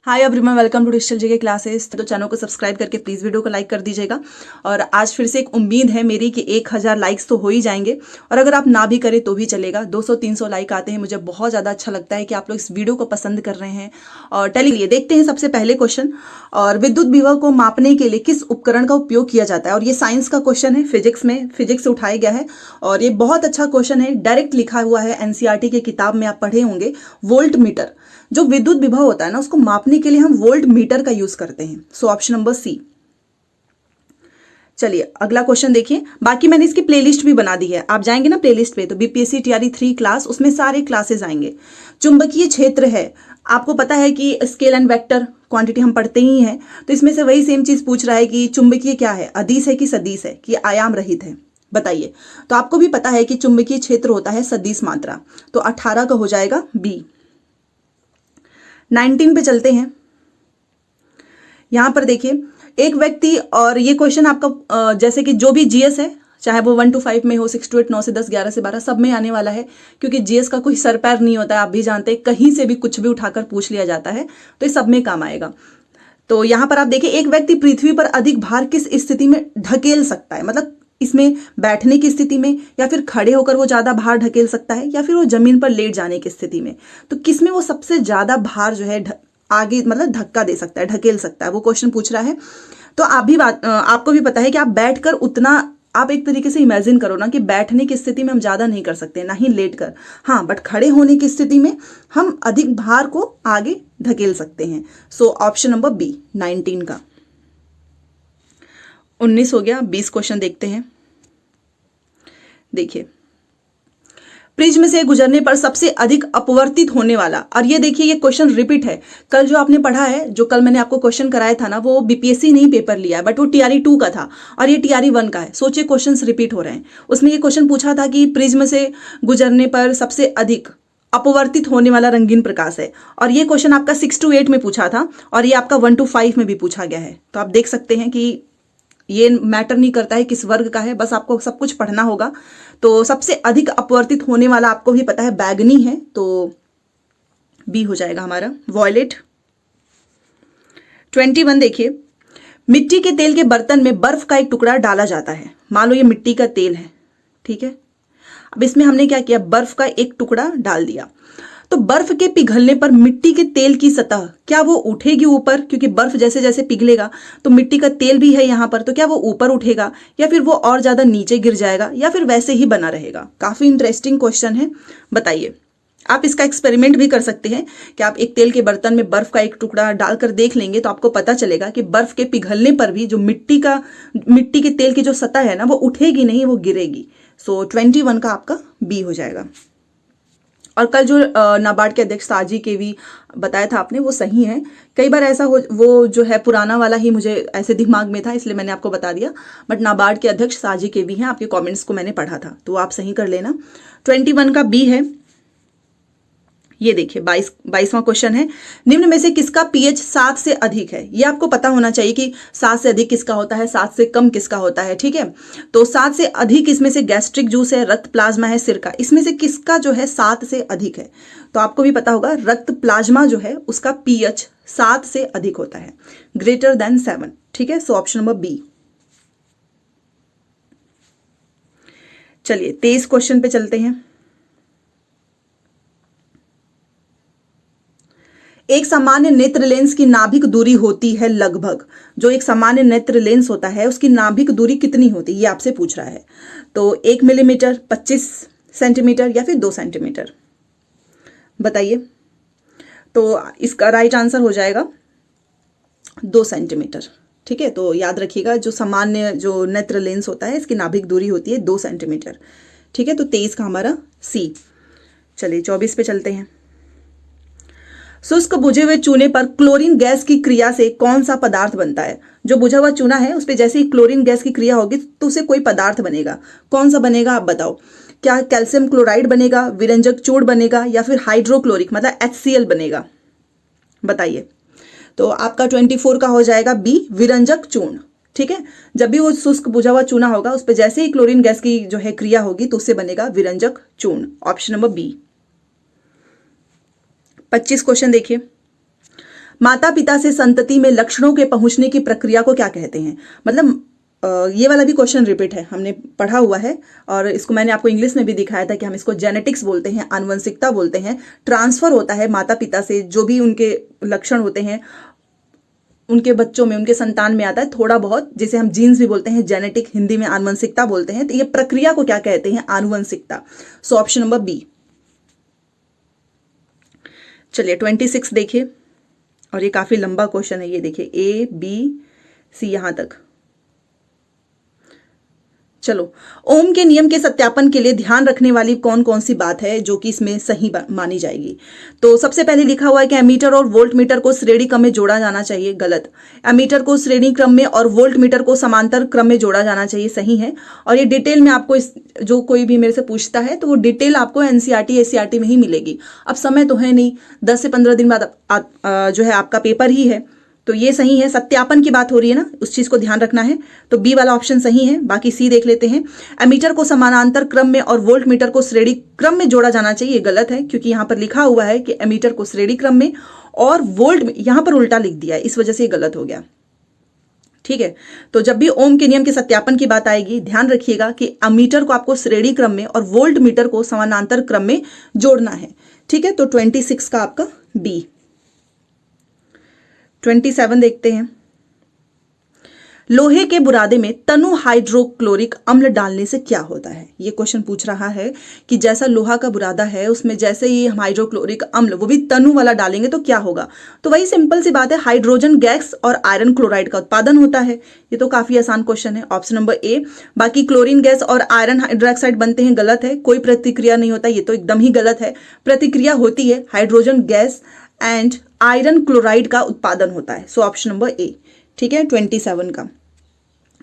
Hi everyone, welcome to digital GK classes. तो channel को subscribe करके प्लीज़ वीडियो को लाइक कर दीजिएगा। और आज फिर से एक उम्मीद है मेरी कि 1000 लाइक्स तो हो ही जाएंगे, और अगर आप ना भी करें तो भी चलेगा। 200-300 लाइक आते हैं, मुझे बहुत ज़्यादा अच्छा लगता है कि आप लोग इस वीडियो को पसंद कर रहे हैं। और चलिए देखते हैं सबसे पहले क्वेश्चन। और विद्युत विभव को मापने के लिए किस उपकरण का उपयोग किया जाता है? और ये साइंस का क्वेश्चन है, फिजिक्स से उठाया गया है। और ये बहुत अच्छा क्वेश्चन है, डायरेक्ट लिखा हुआ है, एनसीईआरटी की किताब में आप पढ़े होंगे। वोल्ट मीटर, जो विद्युत विभव होता है ना, उसको मापने के लिए हम वोल्ट मीटर का यूज करते हैं। So option number C. चलिए अगला क्वेश्चन देखिए। बाकी मैंने इसकी प्लेलिस्ट भी बना दी है, आप जाएंगे ना प्लेलिस्ट पे तो बीपीएससी टीआरई 3 क्लास, उसमें सारे क्लासेस आएंगे। चुंबकीय क्षेत्र है, आपको पता है कि स्केल एंड वेक्टर क्वांटिटी हम पढ़ते ही हैं, तो इसमें से वही सेम चीज पूछ रहा है कि चुंबकीय क्या है, अदिश है कि सदिश है कि आयाम रहित है, बताइए। तो आपको भी पता है कि चुंबकीय क्षेत्र होता है सदिश मात्रा, तो 18 का हो जाएगा बी। 19 पे चलते हैं। यहां पर देखिए एक व्यक्ति, और ये क्वेश्चन आपका जैसे कि जो भी जीएस है, चाहे वो 1 to 5 में हो, 6 to 8, 9 से 10, 11 से 12, सब में आने वाला है, क्योंकि जीएस का कोई सर पैर नहीं होता है, आप भी जानते हैं, कहीं से भी कुछ भी उठाकर पूछ लिया जाता है, तो ये सब में काम आएगा। तो यहां पर आप देखिए, एक व्यक्ति पृथ्वी पर अधिक भार किस स्थिति में ढकेल सकता है? मतलब इसमें बैठने की स्थिति में, या फिर खड़े होकर वो ज्यादा भार ढकेल सकता है, या फिर वो जमीन पर लेट जाने की स्थिति में। तो किसमें वो सबसे ज्यादा भार जो है आगे मतलब धक्का दे सकता है, ढकेल सकता है, वो क्वेश्चन पूछ रहा है। तो आपको भी पता है कि आप बैठकर उतना, आप एक तरीके से इमेजिन करो ना कि बैठने की स्थिति में हम ज्यादा नहीं कर सकते, ना ही लेट कर, हाँ, बट खड़े होने की स्थिति में हम अधिक भार को आगे धकेल सकते हैं। सो ऑप्शन नंबर बी 19 का। 19 हो गया, 20 क्वेश्चन देखते हैं। देखिए, प्रिज्म से गुजरने पर सबसे अधिक अपवर्तित होने वाला, और ये देखिए ये क्वेश्चन रिपीट है, कल जो आपने पढ़ा है, जो कल मैंने आपको क्वेश्चन कराया था ना, वो बीपीएससी नहीं पेपर लिया है, बट वो टीआरई 2 का था, और ये टीआरई 1 का है। सोचिए क्वेश्चंस रिपीट हो रहे हैं। उसमें ये क्वेश्चन पूछा था कि प्रिज्म से गुजरने पर सबसे अधिक अपवर्तित होने वाला रंगीन प्रकाश है, और ये क्वेश्चन आपका 6 to 8 में पूछा था, और ये आपका 1 to 5 में भी पूछा गया है। तो आप देख सकते हैं कि ये मैटर नहीं करता है किस वर्ग का है, बस आपको सब कुछ पढ़ना होगा। तो सबसे अधिक अपवर्तित होने वाला आपको भी पता है बैगनी है, तो बी हो जाएगा हमारा, वॉयलेट। 21 देखिए, मिट्टी के तेल के बर्तन में बर्फ का एक टुकड़ा डाला जाता है। मान लो ये मिट्टी का तेल है, ठीक है। अब इसमें हमने क्या किया, बर्फ का एक टुकड़ा डाल दिया। तो बर्फ के पिघलने पर मिट्टी के तेल की सतह क्या वो उठेगी ऊपर? क्योंकि बर्फ जैसे जैसे पिघलेगा तो मिट्टी का तेल भी है यहाँ पर, तो क्या वो ऊपर उठेगा, या फिर वो और ज्यादा नीचे गिर जाएगा, या फिर वैसे ही बना रहेगा? काफी इंटरेस्टिंग क्वेश्चन है, बताइए। आप इसका एक्सपेरिमेंट भी कर सकते हैं कि आप एक तेल के बर्तन में बर्फ का एक टुकड़ा डालकर देख लेंगे, तो आपको पता चलेगा कि बर्फ के पिघलने पर भी जो मिट्टी के तेल की जो सतह है ना, वो उठेगी नहीं, वो गिरेगी। सो 21 का आपका बी हो जाएगा। और कल जो नाबार्ड के अध्यक्ष साजी के भी बताया था आपने, वो सही है। कई बार ऐसा वो जो है पुराना वाला ही मुझे ऐसे दिमाग में था, इसलिए मैंने आपको बता दिया, बट नाबार्ड के अध्यक्ष साजी के भी हैं, आपके कमेंट्स को मैंने पढ़ा था, तो आप सही कर लेना। 21 का बी है। ये देखिए 22वां क्वेश्चन है, निम्न में से किसका पीएच 7 से अधिक है? ये आपको पता होना चाहिए कि 7 से अधिक किसका होता है, 7 से कम किसका होता है, ठीक है। तो 7 से अधिक इसमें से गैस्ट्रिक जूस है, रक्त प्लाज्मा है, सिरका, इसमें से किसका जो है 7 से अधिक है? तो आपको भी पता होगा, रक्त प्लाज्मा जो है उसका पीएच 7 से अधिक होता है, ग्रेटर देन 7, ठीक है। So option number B. चलिए 23 क्वेश्चन पे चलते हैं। एक सामान्य नेत्र लेंस की नाभिक दूरी होती है लगभग, जो एक सामान्य नेत्र लेंस होता है उसकी नाभिक दूरी कितनी होती है, ये आपसे पूछ रहा है। तो 1 मिलीमीटर, 25 सेंटीमीटर, या फिर 2 सेंटीमीटर, बताइए। तो इसका राइट आंसर हो जाएगा 2 सेंटीमीटर, ठीक है। तो याद रखिएगा, जो सामान्य जो नेत्र लेंस होता है इसकी नाभिक दूरी होती है 2 सेंटीमीटर, ठीक है। तो 23 का हमारा सी। चलिए 24 पे चलते हैं। शुष्क बुझे हुए चूने पर क्लोरीन गैस की क्रिया से कौन सा पदार्थ बनता है? जो बुझा हुआ चूना है उस पर जैसे ही क्लोरीन गैस की क्रिया होगी तो उसे कोई पदार्थ बनेगा, कौन सा बनेगा आप बताओ। क्या कैल्शियम क्लोराइड बनेगा, विरंजक चूर्ण बनेगा, या फिर हाइड्रोक्लोरिक मतलब HCl बनेगा, बताइए। तो आपका 24 का हो जाएगा बी, विरंजक चूर्ण, ठीक है। जब भी वो शुष्क बुझा हुआ चूना होगा उस पर जैसे ही क्लोरीन गैस की जो है क्रिया होगी तो उससे बनेगा विरंजक चूर्ण, ऑप्शन नंबर बी। 25 क्वेश्चन देखिए, माता पिता से संतति में लक्षणों के पहुंचने की प्रक्रिया को क्या कहते हैं? मतलब ये वाला भी क्वेश्चन रिपीट है, हमने पढ़ा हुआ है और इसको मैंने आपको इंग्लिश में भी दिखाया था कि हम इसको जेनेटिक्स बोलते हैं, आनुवंशिकता बोलते हैं। ट्रांसफर होता है माता पिता से, जो भी उनके लक्षण होते हैं उनके बच्चों में, उनके संतान में आता है थोड़ा बहुत, जिसे हम जीन्स भी बोलते हैं, जेनेटिक हिंदी में आनुवंशिकता बोलते हैं। तो ये प्रक्रिया को क्या कहते हैं? आनुवंशिकता। So option number B. चलिए 26 देखिए, और ये काफी लंबा क्वेश्चन है, ये देखिए ABC यहां तक। चलो, ओम के नियम के सत्यापन के लिए ध्यान रखने वाली कौन कौन सी बात है जो कि इसमें सही मानी जाएगी? तो सबसे पहले लिखा हुआ है कि एमीटर और वोल्ट मीटर को श्रेणी क्रम में जोड़ा जाना चाहिए। गलत। एमीटर को श्रेणी क्रम में और वोल्ट मीटर को समांतर क्रम में जोड़ा जाना चाहिए। सही है। और ये डिटेल में आपको जो कोई भी मेरे से पूछता है तो वो डिटेल आपको एनसीईआरटी एससीईआरटी में ही मिलेगी। अब समय तो है नहीं, 10 से 15 दिन बाद जो है आपका पेपर ही है, तो ये सही है। सत्यापन की बात हो रही है ना, उस चीज को ध्यान रखना है, तो बी वाला ऑप्शन सही है। बाकी सी देख लेते हैं। एमीटर को समानांतर क्रम में और वोल्ट मीटर को श्रेणी क्रम में जोड़ा जाना चाहिए। गलत है, क्योंकि यहां पर लिखा हुआ है कि एमीटर को श्रेणी क्रम में और वोल्ट में, यहां पर उल्टा लिख दिया है, इस वजह से ये गलत हो गया। ठीक है, तो जब भी ओम के नियम के सत्यापन की बात आएगी, ध्यान रखिएगा कि एमीटर को आपको श्रेणी क्रम में और वोल्ट मीटर को समानांतर क्रम में जोड़ना है। ठीक है, तो 26 का आपका बी। 27 देखते हैं। लोहे के बुरादे में तनु हाइड्रोक्लोरिक अम्ल डालने से क्या होता है? ये क्वेश्चन पूछ रहा है कि जैसा लोहा का बुरादा है उसमें जैसे ही हम हाइड्रोक्लोरिक अम्ल, वो भी तनु वाला डालेंगे तो क्या होगा? तो वही सिंपल सी बात है, हाइड्रोजन गैस और आयरन क्लोराइड का उत्पादन होता है। ये तो काफी आसान क्वेश्चन है, ऑप्शन नंबर ए। बाकी क्लोरीन गैस और आयरन हाइड्रोक्साइड बनते हैं। गलत है, कोई प्रतिक्रिया नहीं होता, ये तो एकदम ही गलत है। प्रतिक्रिया होती है, hydrogen gas and iron chloride का उत्पादन होता है। सो ऑप्शन नंबर ए। ठीक है, 27 का।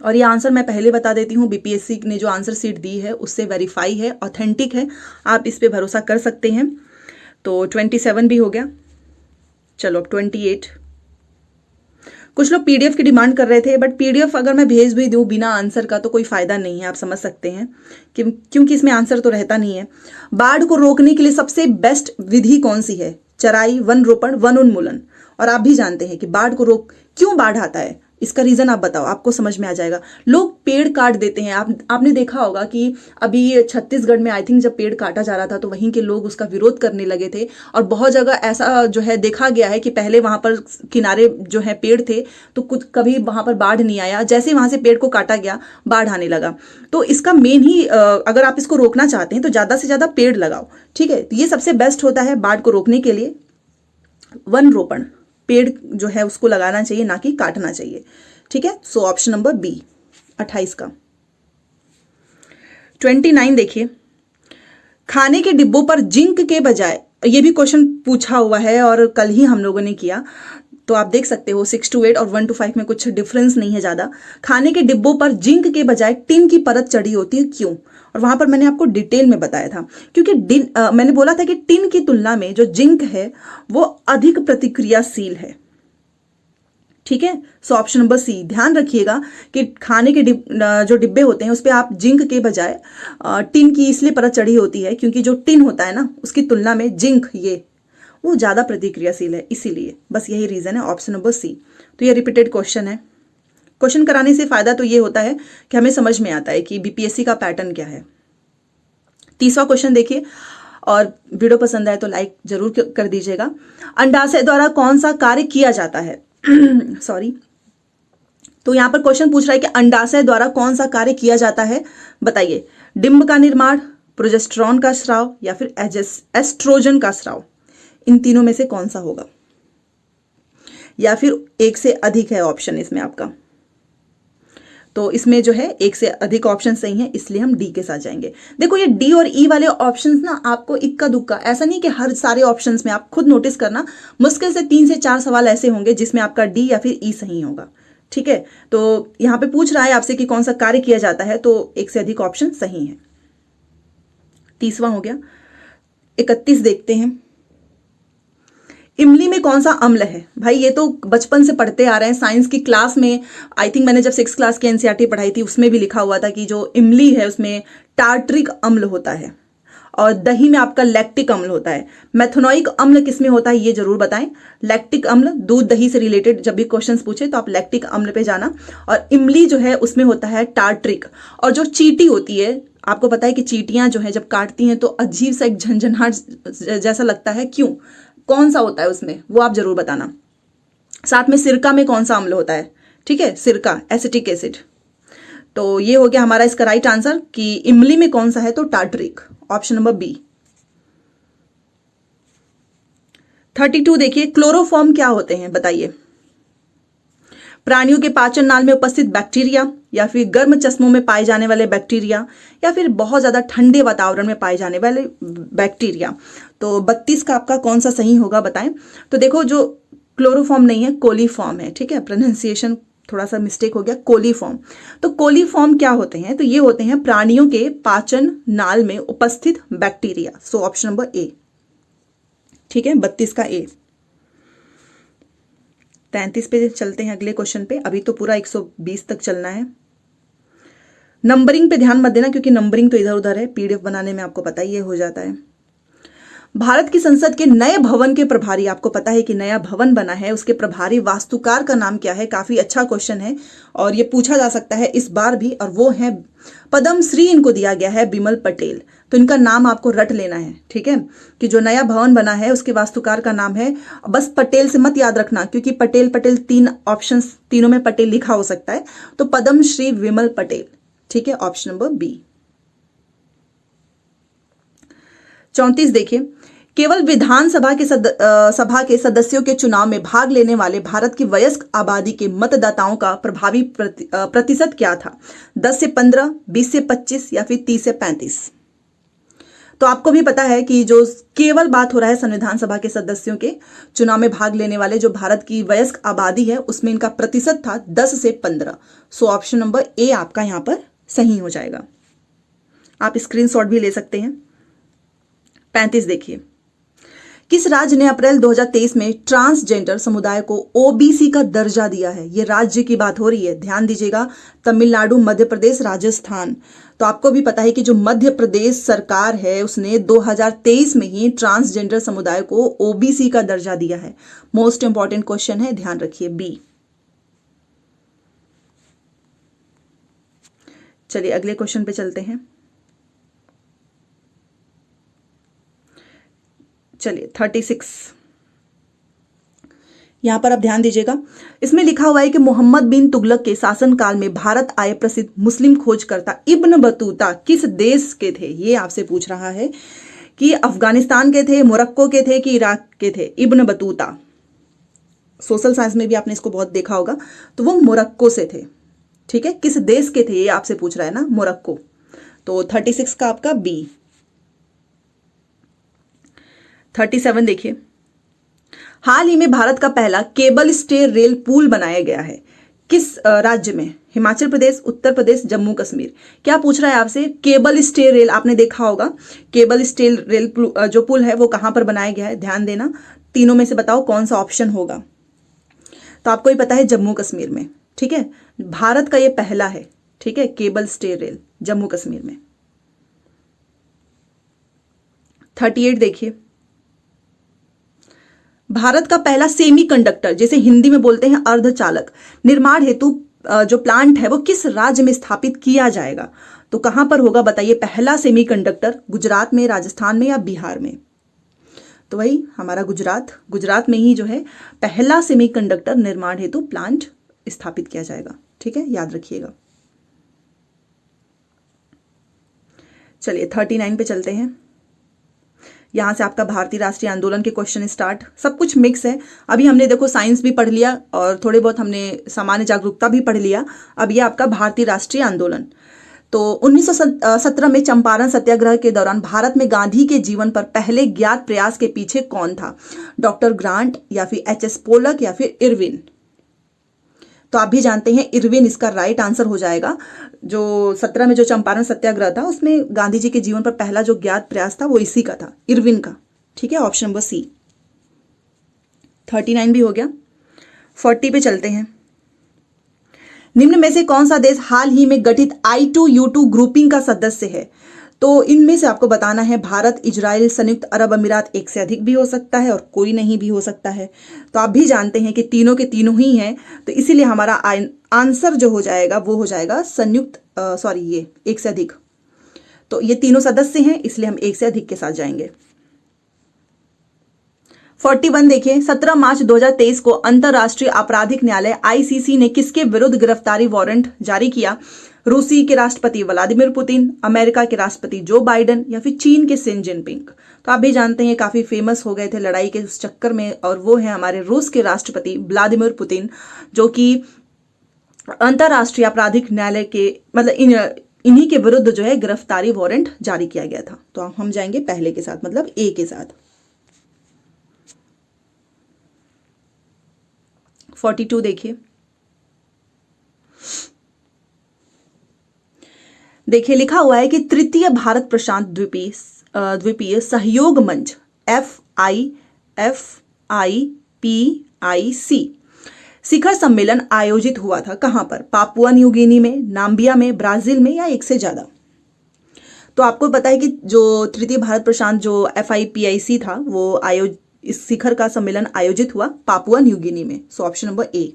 और ये आंसर मैं पहले बता देती हूँ, बीपीएससी ने जो आंसर शीट दी है उससे वेरीफाई है, ऑथेंटिक है, आप इस पे भरोसा कर सकते हैं। तो 27 भी हो गया। चलो अब 28। कुछ लोग पीडीएफ की डिमांड कर रहे थे, बट पीडीएफ अगर मैं भेज भी दूं बिना आंसर का तो कोई फायदा नहीं है, आप समझ सकते हैं, क्योंकि इसमें आंसर तो रहता नहीं है। बाढ़ को रोकने के लिए सबसे बेस्ट विधि कौन सी है? चराई, वन रोपण, वन उन्मूलन। और आप भी जानते हैं कि बाढ़ को क्यों बाढ़ आता है, इसका रीजन आप बताओ, आपको समझ में आ जाएगा। लोग पेड़ काट देते हैं। आपने देखा होगा कि अभी छत्तीसगढ़ में आई थिंक जब पेड़ काटा जा रहा था तो वहीं के लोग उसका विरोध करने लगे थे, और बहुत जगह ऐसा जो है देखा गया है कि पहले वहां पर किनारे जो है पेड़ थे तो कुछ कभी वहां पर बाढ़ नहीं आया, जैसे ही वहां से पेड़ को काटा गया बाढ़ आने लगा। तो इसका मेन ही अगर आप इसको रोकना चाहते हैं तो ज्यादा से ज्यादा पेड़ लगाओ। ठीक है, तो ये सबसे बेस्ट होता है बाढ़ को रोकने के लिए, वन रोपण, पेड़ जो है उसको लगाना चाहिए, ना कि काटना चाहिए। ठीक है, सो ऑप्शन नंबर बी 28 का। 29 देखिए, खाने के डिब्बों पर जिंक के बजाय, ये भी क्वेश्चन पूछा हुआ है और कल ही हम लोगों ने किया, तो आप देख सकते हो 6 to 8 और 1 to 5 में कुछ डिफरेंस नहीं है ज्यादा। खाने के डिब्बों पर जिंक के बजाय टिन की परत चढ़ी होती है, क्यों? और वहां पर मैंने आपको डिटेल में बताया था, क्योंकि मैंने बोला था कि टिन की तुलना में जो जिंक है वो अधिक प्रतिक्रियाशील है। ठीक है, सो ऑप्शन नंबर सी। ध्यान रखिएगा कि खाने के जो डिब्बे होते हैं उस पर आप जिंक के बजाय टिन की इसलिए परत चढ़ी होती है क्योंकि जो टिन होता है ना उसकी तुलना में जिंक वो ज्यादा प्रतिक्रियाशील है, इसीलिए बस यही रीजन है, ऑप्शन नंबर सी। तो ये रिपीटेड क्वेश्चन है। क्वेश्चन कराने से फायदा तो ये होता है कि हमें समझ में आता है कि बीपीएससी का पैटर्न क्या है। 30वां क्वेश्चन देखिए, और वीडियो पसंद आए तो लाइक जरूर कर दीजिएगा। अंडाशय द्वारा कौन सा कार्य किया जाता है? सॉरी, तो यहां पर क्वेश्चन पूछ रहा है कि अंडाशय द्वारा कौन सा कार्य किया जाता है, बताइए। डिंब का निर्माण, प्रोजेस्टेरॉन का स्राव, या फिर एस्ट्रोजन का स्राव? इन तीनों में से कौन सा होगा? या फिर एक से अधिक है ऑप्शन इसमें आपका, तो इसमें जो है एक से अधिक ऑप्शन सही है, इसलिए हम डी के साथ जाएंगे। देखो ये डी और ई वाले ऑप्शंस ना आपको इक्का दुक्का, ऐसा नहीं कि हर सारे ऑप्शंस में, आप खुद नोटिस करना, मुश्किल से 3 से 4 सवाल ऐसे होंगे जिसमें आपका डी या फिर ई सही होगा। ठीक है, तो यहां पे पूछ रहा है आपसे कि कौन सा कार्य किया जाता है, तो एक से अधिक ऑप्शन सही है। 30वां हो गया। 31 देखते हैं। इमली में कौन सा अम्ल है? भाई ये तो बचपन से पढ़ते आ रहे हैं, साइंस की क्लास में, आई थिंक मैंने जब 6th क्लास की एनसीईआरटी पढ़ाई थी उसमें भी लिखा हुआ था कि जो इमली है उसमें टार्टरिक अम्ल होता है। और दही में आपका लैक्टिक अम्ल होता है। मेथनोइक अम्ल किसमें होता है ये जरूर बताएं। लैक्टिक अम्ल दूध दही से रिलेटेड जब भी क्वेश्चंस पूछे तो आप लैक्टिक अम्ल पे जाना। और इमली जो है उसमें होता है टार्ट्रिक। और जो चींटी होती है, आपको पता है कि चींटियां जो है जब काटती हैं तो अजीब सा एक झंझनाहट जैसा लगता है, क्यों, कौन सा होता है उसमें, वो आप जरूर बताना। साथ में सिरका में कौन सा अम्ल होता है, ठीक है, सिरका, एसिटिक एसिड। तो ये हो गया हमारा इसका राइट आंसर कि इमली में कौन सा है, तो टार्ट्रिक, ऑप्शन नंबर बी। 32 देखिए, क्लोरोफॉर्म क्या होते हैं बताइए। प्राणियों के पाचन नाल में उपस्थित बैक्टीरिया, या फिर गर्म चश्मों में पाए जाने वाले बैक्टीरिया, या फिर बहुत ज्यादा ठंडे वातावरण में पाए जाने वाले बैक्टीरिया। तो 32 का आपका कौन सा सही होगा बताएं। तो देखो, जो क्लोरोफॉर्म नहीं है, कोलीफॉर्म है, ठीक है, प्रोनाउंसिएशन थोड़ा सा मिस्टेक हो गया, कोलीफॉर्म। तो कोलीफॉर्म क्या होते हैं, तो ये होते हैं प्राणियों के पाचन नाल में उपस्थित बैक्टीरिया। सो ऑप्शन नंबर ए, ठीक है, 32 का ए। 33 पे चलते हैं अगले क्वेश्चन पे। अभी तो पूरा 120 तक चलना है। नंबरिंग पे ध्यान मत देना क्योंकि नंबरिंग तो इधर उधर है, पीडीएफ बनाने में आपको पता ही हो जाता है। भारत की संसद के नए भवन के प्रभारी, आपको पता है कि नया भवन बना है, उसके प्रभारी वास्तुकार का नाम क्या है। काफी अच्छा क्वेश्चन है और ये पूछा जा सकता है इस बार भी, और वो है पद्म श्री इनको दिया गया है, बिमल पटेल। तो इनका नाम आपको रट लेना है, ठीक है, कि जो नया भवन बना है उसके वास्तुकार का नाम है, बस पटेल से मत याद रखना क्योंकि पटेल पटेल 3 ऑप्शंस, तीनों में पटेल लिखा हो सकता है। तो पद्म श्री विमल पटेल, ठीक है, ऑप्शन नंबर बी। 34 देखिए, केवल विधानसभा के सभा के सदस्यों के चुनाव में भाग लेने वाले भारत की वयस्क आबादी के मतदाताओं का प्रभावी प्रतिशत क्या था। 10 से 15, 20 से 25 या फिर 30 से 35। तो आपको भी पता है कि जो केवल बात हो रहा है संविधान सभा के सदस्यों के चुनाव में भाग लेने वाले जो भारत की वयस्क आबादी है उसमें इनका प्रतिशत था 10 से 15। सो ऑप्शन नंबर ए आपका यहां पर सही हो जाएगा। आप स्क्रीनशॉट भी ले सकते हैं। 35 देखिए, किस राज्य ने अप्रैल 2023 में ट्रांसजेंडर समुदाय को ओबीसी का दर्जा दिया है। ये राज्य की बात हो रही है, ध्यान दीजिएगा, तमिलनाडु, मध्य प्रदेश, राजस्थान। तो आपको भी पता है कि जो मध्य प्रदेश सरकार है उसने 2023 में ही ट्रांसजेंडर समुदाय को ओबीसी का दर्जा दिया है। मोस्ट इंपॉर्टेंट क्वेश्चन है, ध्यान रखिए, बी। चलिए अगले क्वेश्चन पे चलते हैं। चलिए 36, यहां पर आप ध्यान दीजिएगा, इसमें लिखा हुआ है कि मोहम्मद बिन तुगलक के शासनकाल में भारत आए प्रसिद्ध मुस्लिम खोजकर्ता इब्न बतूता किस देश के थे। ये आपसे पूछ रहा है कि अफगानिस्तान के थे, मोरक्को के थे कि इराक के थे। इब्न बतूता, सोशल साइंस में भी आपने इसको बहुत देखा होगा, तो वो मोरक्को से थे, ठीक है, किस देश के थे ये आपसे पूछ रहा है ना, मोरक्को। तो 36 का आपका बी। 37 देखिए, हाल ही में भारत का पहला केबल स्टे रेल पुल बनाया गया है, किस राज्य में। हिमाचल प्रदेश, उत्तर प्रदेश, जम्मू कश्मीर। क्या पूछ रहा है आपसे, केबल स्टे रेल, आपने देखा होगा केबल स्टे रेल जो पुल है वो कहां पर बनाया गया है, ध्यान देना। तीनों में से बताओ कौन सा ऑप्शन होगा। तो आपको ही पता है जम्मू कश्मीर में, ठीक है, भारत का ये पहला है, ठीक है, cable stay rail Jammu Kashmir में। 38 देखिए, भारत का पहला सेमीकंडक्टर, जिसे हिंदी में बोलते हैं अर्धचालक, निर्माण हेतु जो प्लांट है वो किस राज्य में स्थापित किया जाएगा। तो कहां पर होगा बताइए पहला सेमीकंडक्टर, गुजरात में, राजस्थान में या बिहार में। तो वही हमारा गुजरात में ही जो है पहला सेमीकंडक्टर निर्माण हेतु प्लांट स्थापित किया जाएगा, ठीक है, याद रखिएगा। चलिए 39 पे चलते हैं। यहां से आपका भारतीय राष्ट्रीय आंदोलन के क्वेश्चन स्टार्ट, सब कुछ मिक्स है। अभी हमने देखो साइंस भी पढ़ लिया और थोड़े बहुत हमने सामान्य जागरूकता भी पढ़ लिया। अब ये आपका भारतीय राष्ट्रीय आंदोलन। तो 1917 में चंपारण सत्याग्रह के दौरान भारत में गांधी के जीवन पर पहले ज्ञात प्रयास के पीछे कौन था, डॉक्टर ग्रांट या फिर एच.एस. पोलक या फिर इरविन। तो आप भी जानते हैं इरविन इसका राइट आंसर हो जाएगा। जो 17 में जो चंपारण सत्याग्रह था उसमें गांधी जी के जीवन पर पहला जो ज्ञात प्रयास था वो इसी का था, इरविन का, ठीक है, ऑप्शन नंबर सी। 39 भी हो गया। 40 पे चलते हैं। निम्न में से कौन सा देश हाल ही में गठित I2U2 ग्रुपिंग का सदस्य है। तो इनमें से आपको बताना है भारत, इजराइल, संयुक्त अरब अमीरात, एक से अधिक भी हो सकता है और कोई नहीं भी हो सकता है। तो आप भी जानते हैं कि तीनों के तीनों ही हैं, तो इसीलिए हमारा आंसर जो हो जाएगा वो हो जाएगा संयुक्त ये एक से अधिक। तो ये तीनों सदस्य हैं, इसलिए हम एक से अधिक के साथ जाएंगे। 41 देखिए, 17 मार्च 2023 को अंतरराष्ट्रीय आपराधिक न्यायालय आईसीसी ने किसके विरुद्ध गिरफ्तारी वारंट जारी किया? रूसी के राष्ट्रपति व्लादिमीर पुतिन, अमेरिका के राष्ट्रपति जो बाइडेन या फिर चीन के शी जिनपिंग। तो आप भी जानते हैं काफी फेमस हो गए थे लड़ाई के उस चक्कर में, और वो है हमारे रूस के राष्ट्रपति व्लादिमीर पुतिन, जो कि अंतरराष्ट्रीय आपराधिक न्यायालय के मतलब इन्हीं के विरुद्ध जो है गिरफ्तारी वारंट जारी किया गया था। तो हम जाएंगे पहले के साथ, मतलब ए के साथ। 42 देखिए, लिखा हुआ है कि तृतीय भारत प्रशांत द्वीपीय सहयोग मंच FIPIC शिखर सम्मेलन आयोजित हुआ था कहां पर? पापुआ न्यू गिनी में, नाम्बिया में, ब्राजील में, या एक से ज्यादा? तो आपको पता है कि जो तृतीय भारत प्रशांत जो FIPIC था वो इस शिखर का सम्मेलन आयोजित हुआ पापुआ न्यू गिनी में। सो ऑप्शन नंबर ए।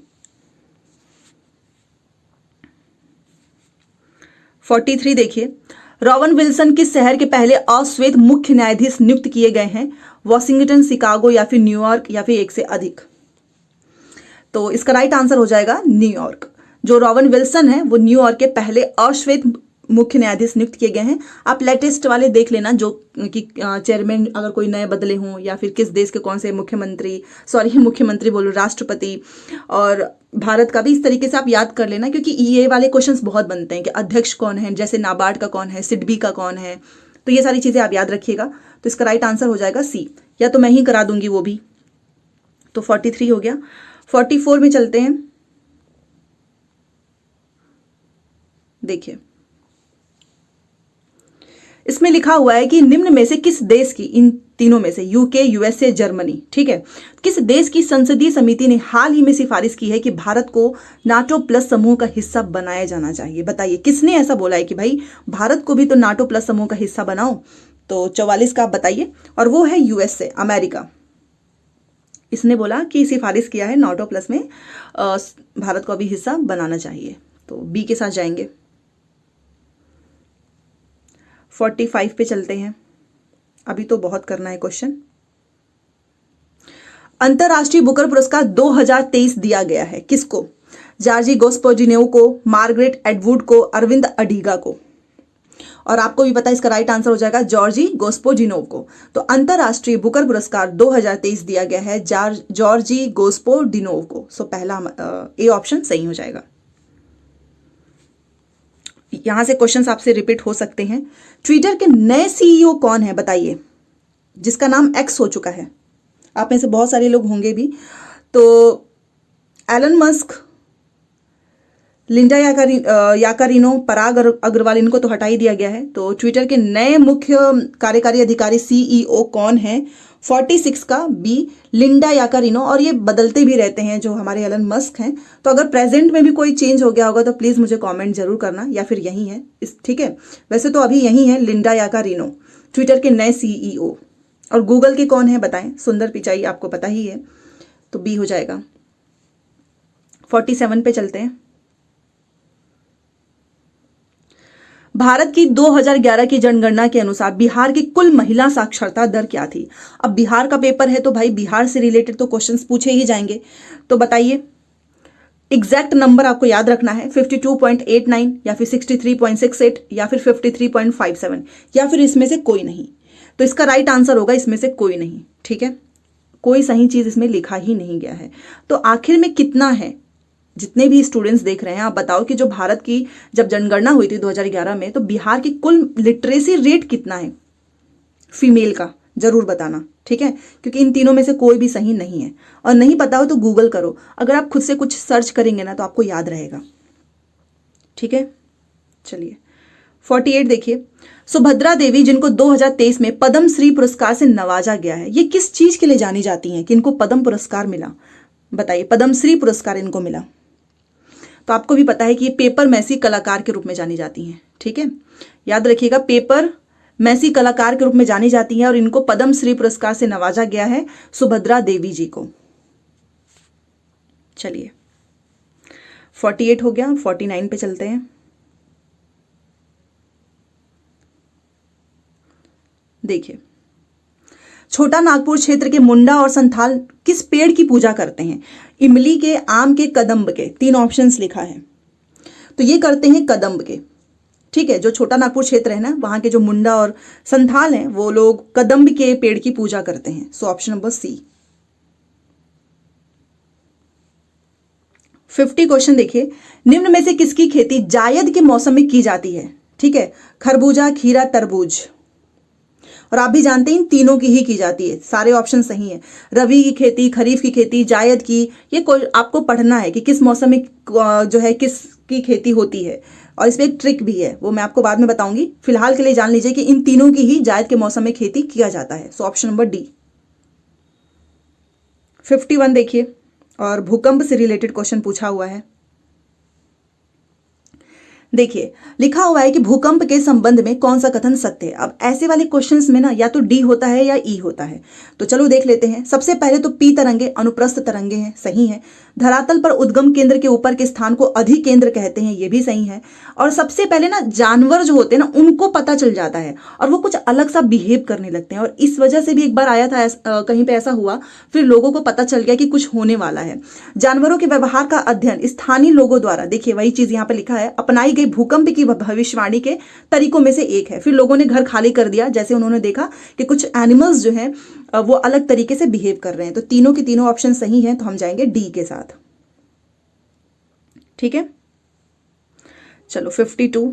43 देखिए, रॉवन विल्सन किस शहर के पहले अश्वेत मुख्य न्यायाधीश नियुक्त किए गए हैं? वॉशिंगटन, शिकागो, या फिर न्यूयॉर्क, या फिर एक से अधिक? तो इसका राइट आंसर हो जाएगा न्यूयॉर्क। जो रॉवन विल्सन है वो न्यूयॉर्क के पहले अश्वेत मुख्य न्यायाधीश नियुक्त किए गए हैं। आप लेटेस्ट वाले देख लेना, जो कि चेयरमैन अगर कोई नए बदले हों, या फिर किस देश के कौन से मुख्यमंत्री बोलो, राष्ट्रपति, और भारत का भी इस तरीके से आप याद कर लेना, क्योंकि ये वाले क्वेश्चंस बहुत बनते हैं कि अध्यक्ष कौन है, जैसे नाबार्ड का कौन है, सिडबी का कौन है। तो ये सारी चीजें आप याद रखिएगा। तो इसका राइट आंसर हो जाएगा सी, या तो मैं ही करा दूंगी वो भी। तो 43 हो गया। 44 में चलते हैं। देखिए, इसमें लिखा हुआ है कि निम्न में से किस देश की, इन तीनों में से, यूके, यूएसए, जर्मनी, ठीक है, किस देश की संसदीय समिति ने हाल ही में सिफारिश की है कि भारत को नाटो प्लस समूह का हिस्सा बनाया जाना चाहिए? बताइए किसने ऐसा बोला है कि भाई भारत को भी तो नाटो प्लस समूह का हिस्सा बनाओ? तो 44 का आप बताइए। और वो है यूएसए, अमेरिका। इसने बोला कि सिफारिश किया है नाटो प्लस में भारत को अभी हिस्सा बनाना चाहिए। तो बी के साथ जाएंगे। 45 पे चलते हैं, अभी तो बहुत करना है क्वेश्चन। अंतरराष्ट्रीय बुकर पुरस्कार 2023 दिया गया है किसको? जॉर्जी गोस्पोजिनेव को, मार्गरेट एटवुड को, अरविंद अडीगा को। और आपको भी पता है इसका राइट आंसर हो जाएगा जॉर्जी गोस्पोजिनोव को। तो अंतरराष्ट्रीय बुकर पुरस्कार 2023 दिया गया है जॉर्जी गोस्पोजिनोव को। सो पहला ए ऑप्शन सही हो जाएगा। यहां से क्वेश्चंस आपसे रिपीट हो सकते हैं। ट्विटर के नए सीईओ कौन है बताइए, जिसका नाम एक्स हो चुका है? आप में से बहुत सारे लोग होंगे भी। तो एलन मस्क, लिंडा याकारिनो, पराग अग्रवाल, इनको तो हटा ही दिया गया है। तो ट्विटर के नए मुख्य कार्यकारी अधिकारी सीईओ कौन है? 46 का बी, लिंडा याकारिनो। और ये बदलते भी रहते हैं जो हमारे एलन मस्क हैं। तो अगर प्रेजेंट में भी कोई चेंज हो गया होगा तो प्लीज मुझे कमेंट जरूर करना, या फिर यही है ठीक है। वैसे तो अभी यही है लिंडा याकारिनो, ट्विटर के नए सीईओ। और गूगल के कौन है बताएं? सुंदर पिचाई, आपको पता ही है। तो बी हो जाएगा। 47 पे चलते हैं। भारत की 2011 की जनगणना के अनुसार बिहार की कुल महिला साक्षरता दर क्या थी? अब बिहार का पेपर है तो भाई बिहार से रिलेटेड तो क्वेश्चंस पूछे ही जाएंगे। तो बताइए एग्जैक्ट नंबर आपको याद रखना है। 52.89 या फिर 63.68 या फिर 53.57 या फिर इसमें से कोई नहीं। तो इसका राइट आंसर होगा इसमें से कोई नहीं, ठीक है। कोई सही चीज इसमें लिखा ही नहीं गया है। तो आखिर में कितना है? जितने भी स्टूडेंट्स देख रहे हैं आप बताओ कि जो भारत की जब जनगणना हुई थी 2011 में, तो बिहार की कुल लिटरेसी रेट कितना है फीमेल का? जरूर बताना, ठीक है, क्योंकि इन तीनों में से कोई भी सही नहीं है। और नहीं पता हो तो गूगल करो, अगर आप खुद से कुछ सर्च करेंगे ना तो आपको याद रहेगा, ठीक है। चलिए 48 देखिए, सुभद्रा देवी जिनको 2023 में पद्म श्री पुरस्कार से नवाजा गया है, ये किस चीज के लिए जानी जाती हैं कि इनको पद्म पुरस्कार मिला? बताइए, पद्म श्री पुरस्कार इनको मिला। तो आपको भी पता है कि ये पेपर मैसी कलाकार के रूप में जानी जाती हैं, ठीक है। याद रखिएगा, पेपर मैसी कलाकार के रूप में जानी जाती हैं और इनको पद्म श्री पुरस्कार से नवाजा गया है सुभद्रा देवी जी को। चलिए 48 हो गया, 49 पे चलते हैं। देखिए, छोटा नागपुर क्षेत्र के मुंडा और संथाल किस पेड़ की पूजा करते हैं? इमली के, आम के, कदम्ब के। 3 ऑप्शंस लिखा है, तो ये करते हैं कदम्ब के। ठीक है, जो छोटा नागपुर क्षेत्र है ना, वहां के जो मुंडा और संथाल हैं वो लोग कदम्ब के पेड़ की पूजा करते हैं। So option number C. 50 question देखिए, निम्न में से किसकी खेती जायद के मौसम में की जाती है? ठीक है, खरबूजा, खीरा, तरबूज। और आप भी जानते हैं इन तीनों की जाती है, सारे ऑप्शन सही हैं। रबी की खेती, खरीफ की खेती, जायद की, ये आपको पढ़ना है कि किस मौसम में जो है किसकी खेती होती है। और इसमें एक ट्रिक भी है, वो मैं आपको बाद में बताऊंगी। फिलहाल के लिए जान लीजिए कि इन तीनों की ही जायद के मौसम में खेती किया जाता है। So option number D. 51 देखिए, और भूकंप से रिलेटेड क्वेश्चन पूछा हुआ है। देखिए, लिखा हुआ है कि भूकंप के संबंध में कौन सा कथन सत्य है। अब ऐसे वाले क्वेश्चंस में ना या तो डी होता है या ई होता है, तो चलो देख लेते हैं। सबसे पहले तो पी तरंगे अनुप्रस्थ तरंगे हैं, सही है। धरातल पर उद्गम केंद्र के ऊपर के स्थान को अधिकेंद्र कहते हैं, ये भी सही है। और सबसे पहले ना जानवर जो होते हैं ना, उनको पता चल जाता है और वो कुछ अलग सा बिहेव करने लगते हैं, और इस वजह से भी एक बार आया था कहीं पे ऐसा हुआ, फिर लोगों को पता चल गया कि कुछ होने वाला है। जानवरों के व्यवहार का अध्ययन स्थानीय लोगों द्वारा, देखिए वही चीज यहाँ पे लिखा है, अपनाई गई भूकंप की भविष्यवाणी के तरीकों में से एक है। फिर लोगों ने घर खाली कर दिया जैसे उन्होंने देखा कि कुछ एनिमल्स जो हैं वो अलग तरीके से बिहेव कर रहे हैं। तो तीनों के तीनों ऑप्शन सही हैं, तो हम जाएंगे डी के साथ। ठीक है, चलो 52।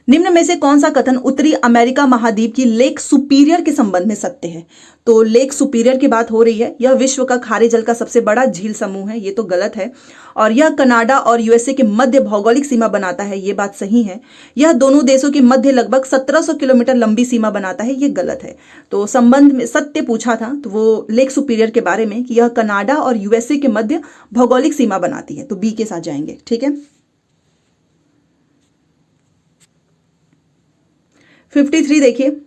निम्न में से कौन सा कथन उत्तरी अमेरिका महाद्वीप की लेक सुपीरियर के संबंध में सत्य है? तो लेक सुपीरियर की बात हो रही है। यह विश्व का खारे जल का सबसे बड़ा झील समूह है, ये तो गलत है। और यह कनाडा और यूएसए के मध्य भौगोलिक सीमा बनाता है, ये बात सही है। यह दोनों देशों के मध्य लगभग 1700 किलोमीटर लंबी सीमा बनाता है, ये गलत है। तो संबंध में सत्य पूछा था तो वो लेक सुपीरियर के बारे में कि यह कनाडा और यूएसए के मध्य भौगोलिक सीमा बनाती है, तो बी के साथ जाएंगे। ठीक है, 53 देखिए,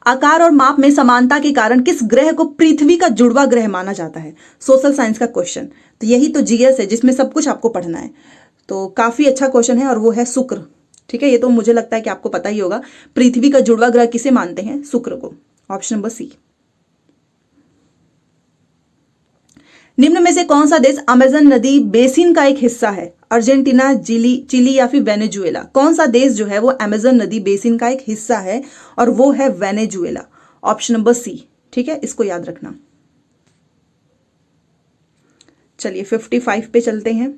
आकार और माप में समानता के कारण किस ग्रह को पृथ्वी का जुड़वा ग्रह माना जाता है? सोशल साइंस का क्वेश्चन, तो यही तो जीएस है जिसमें सब कुछ आपको पढ़ना है। तो काफी अच्छा क्वेश्चन है और वो है शुक्र। ठीक है, ये तो मुझे लगता है कि आपको पता ही होगा। पृथ्वी का जुड़वा ग्रह किसे मानते हैं? शुक्र को। Option number C. निम्न में से कौन सा देश अमेजन नदी बेसिन का एक हिस्सा है? अर्जेंटीना, चिली या फिर वेनेजुएला? कौन सा देश जो है वो अमेजन नदी बेसिन का एक हिस्सा है और वो है वेनेजुएला। ऑप्शन नंबर सी। ठीक है, इसको याद रखना। चलिए 55 पे चलते हैं,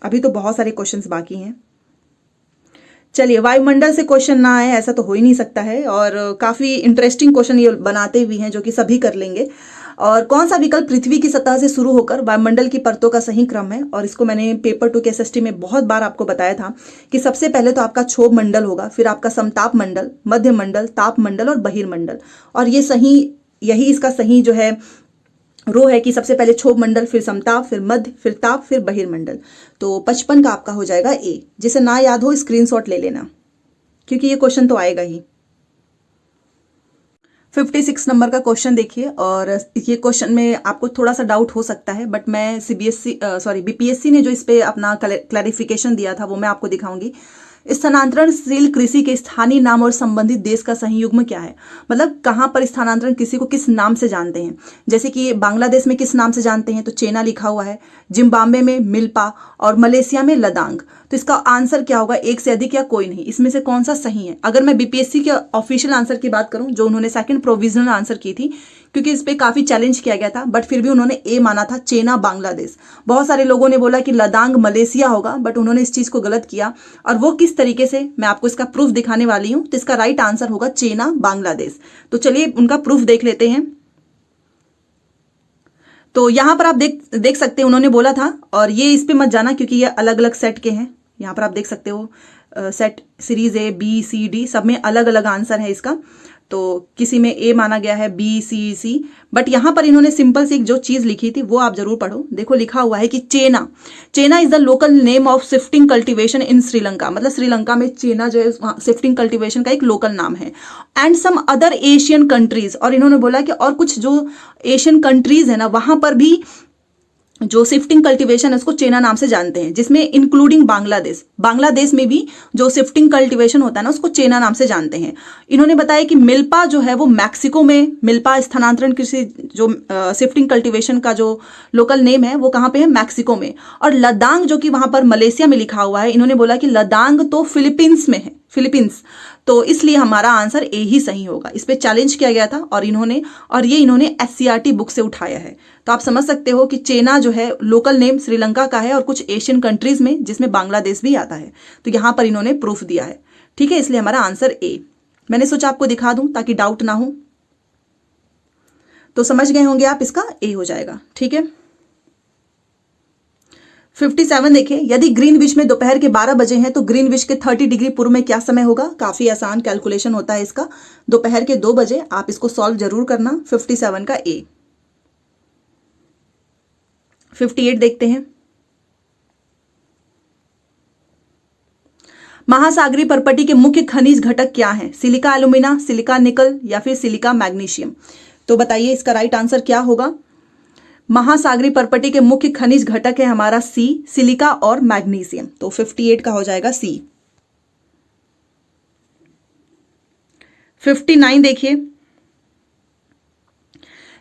अभी तो बहुत सारे क्वेश्चंस बाकी हैं। चलिए, वायुमंडल से क्वेश्चन ना आए ऐसा तो हो ही नहीं सकता है, और काफी इंटरेस्टिंग क्वेश्चन ये बनाते भी हैं जो कि सभी कर लेंगे। और कौन सा विकल्प पृथ्वी की सतह से शुरू होकर वायुमंडल की परतों का सही क्रम है? और इसको मैंने पेपर 2 के एसएसटी में बहुत बार आपको बताया था कि सबसे पहले तो आपका क्षोभ मंडल होगा, फिर आपका समताप मंडल, मध्य मंडल, ताप मंडल और बहिर्मंडल। और ये सही, यही इसका सही जो है रो है कि सबसे पहले क्षोभ मंडल, फिर समताप, फिर मध्य, फिर ताप, फिर बहिर्मंडल। तो 55 का आपका हो जाएगा ए। जिसे ना याद हो स्क्रीनशॉट ले लेना, क्योंकि ये क्वेश्चन तो आएगा ही। 56 नंबर का क्वेश्चन देखिए, और ये क्वेश्चन में आपको थोड़ा सा डाउट हो सकता है, बट मैं बीपीएससी ने जो इस पे अपना क्लैरिफिकेशन दिया था वो मैं आपको दिखाऊंगी। स्थानांतरणशील कृषि के स्थानीय नाम और संबंधित देश का सही युग्म क्या है? मतलब कहाँ पर स्थानांतरण कृषि को किस नाम से जानते हैं? जैसे कि बांग्लादेश में किस नाम से जानते हैं, तो चेना लिखा हुआ है, जिम्बाब्वे में मिल्पा और मलेशिया में लदांग। तो इसका आंसर क्या होगा? एक से अधिक या कोई नहीं, इसमें से कौन सा सही है? अगर मैं बीपीएससी के ऑफिशियल आंसर की बात करूं, जो उन्होंने सेकंड प्रोविजनल आंसर की थी, क्योंकि इस पे काफी चैलेंज किया गया था, बट फिर भी उन्होंने ए माना था, चेना बांग्लादेश। बहुत सारे लोगों ने बोला कि लदांग मलेशिया होगा, बट उन्होंने इस चीज को गलत किया। और वो किस तरीके से, मैं आपको इसका प्रूफ दिखाने वाली हूं। तो इसका राइट आंसर होगा चेना बांग्लादेश। तो चलिए उनका प्रूफ देख लेते हैं। तो यहां पर आप देख सकते हैं, उन्होंने बोला था, और ये इस पे मत जाना क्योंकि ये अलग अलग सेट के हैं। यहाँ पर आप देख सकते हो set series A, B, C, D, सब में अलग अलग आंसर है इसका। तो किसी में ए माना गया है, बी सी सी, बट यहां पर इन्होंने सिंपल सी जो चीज लिखी थी वो आप जरूर पढ़ो। देखो लिखा हुआ है कि chena, chena is the local name of shifting cultivation in Sri Lanka, मतलब श्रीलंका में चेना जो है शिफ्टिंग कल्टीवेशन का एक लोकल नाम है। And some other Asian countries, और इन्होंने बोला कि और कुछ जो एशियन कंट्रीज है ना वहां पर भी जो शिफ्टिंग कल्टीवेशन है उसको चेना नाम से जानते हैं, जिसमें इंक्लूडिंग बांग्लादेश, बांग्लादेश में भी जो शिफ्टिंग कल्टीवेशन होता है ना उसको चेना नाम से जानते हैं। इन्होंने बताया कि मिल्पा जो है वो मैक्सिको में, मिल्पा स्थानांतरण कृषि जो शिफ्टिंग कल्टीवेशन का जो लोकल नेम है वो कहाँ पे है, मैक्सिको में। और लदांग जो कि वहां पर मलेशिया में लिखा हुआ है, इन्होंने बोला कि लदांग तो फिलीपींस में है, फिलीपींस, तो इसलिए हमारा आंसर ए ही सही होगा। इस पे चैलेंज किया गया था और ये इन्होंने एससीईआरटी बुक से उठाया है। तो आप समझ सकते हो कि चेना जो है लोकल नेम श्रीलंका का है और कुछ एशियन कंट्रीज में जिसमें बांग्लादेश भी आता है, तो यहां पर इन्होंने प्रूफ दिया है। ठीक है, इसलिए हमारा आंसर ए। मैंने सोचा आपको दिखा दूं ताकि डाउट ना हो, तो समझ गए होंगे आप, इसका ए हो जाएगा। ठीक है, 57 देखिए, यदि ग्रीनविच में दोपहर के 12 बजे हैं तो ग्रीनविच के 30 डिग्री पूर्व में क्या समय होगा। काफी आसान कैलकुलेशन होता है इसका, दोपहर के 2 बजे। आप इसको सॉल्व जरूर करना। 57 का ए। 58 देखते हैं, महासागरीय परपटी के मुख्य खनिज घटक क्या हैं, सिलिका एल्यूमिना, सिलिका निकल या फिर सिलिका मैग्नीशियम। तो बताइए इसका राइट आंसर क्या होगा। महासागरीय परपटी के मुख्य खनिज घटक है हमारा सी, सिलिका और मैग्नीशियम। तो 58 का हो जाएगा सी। 59 देखिए,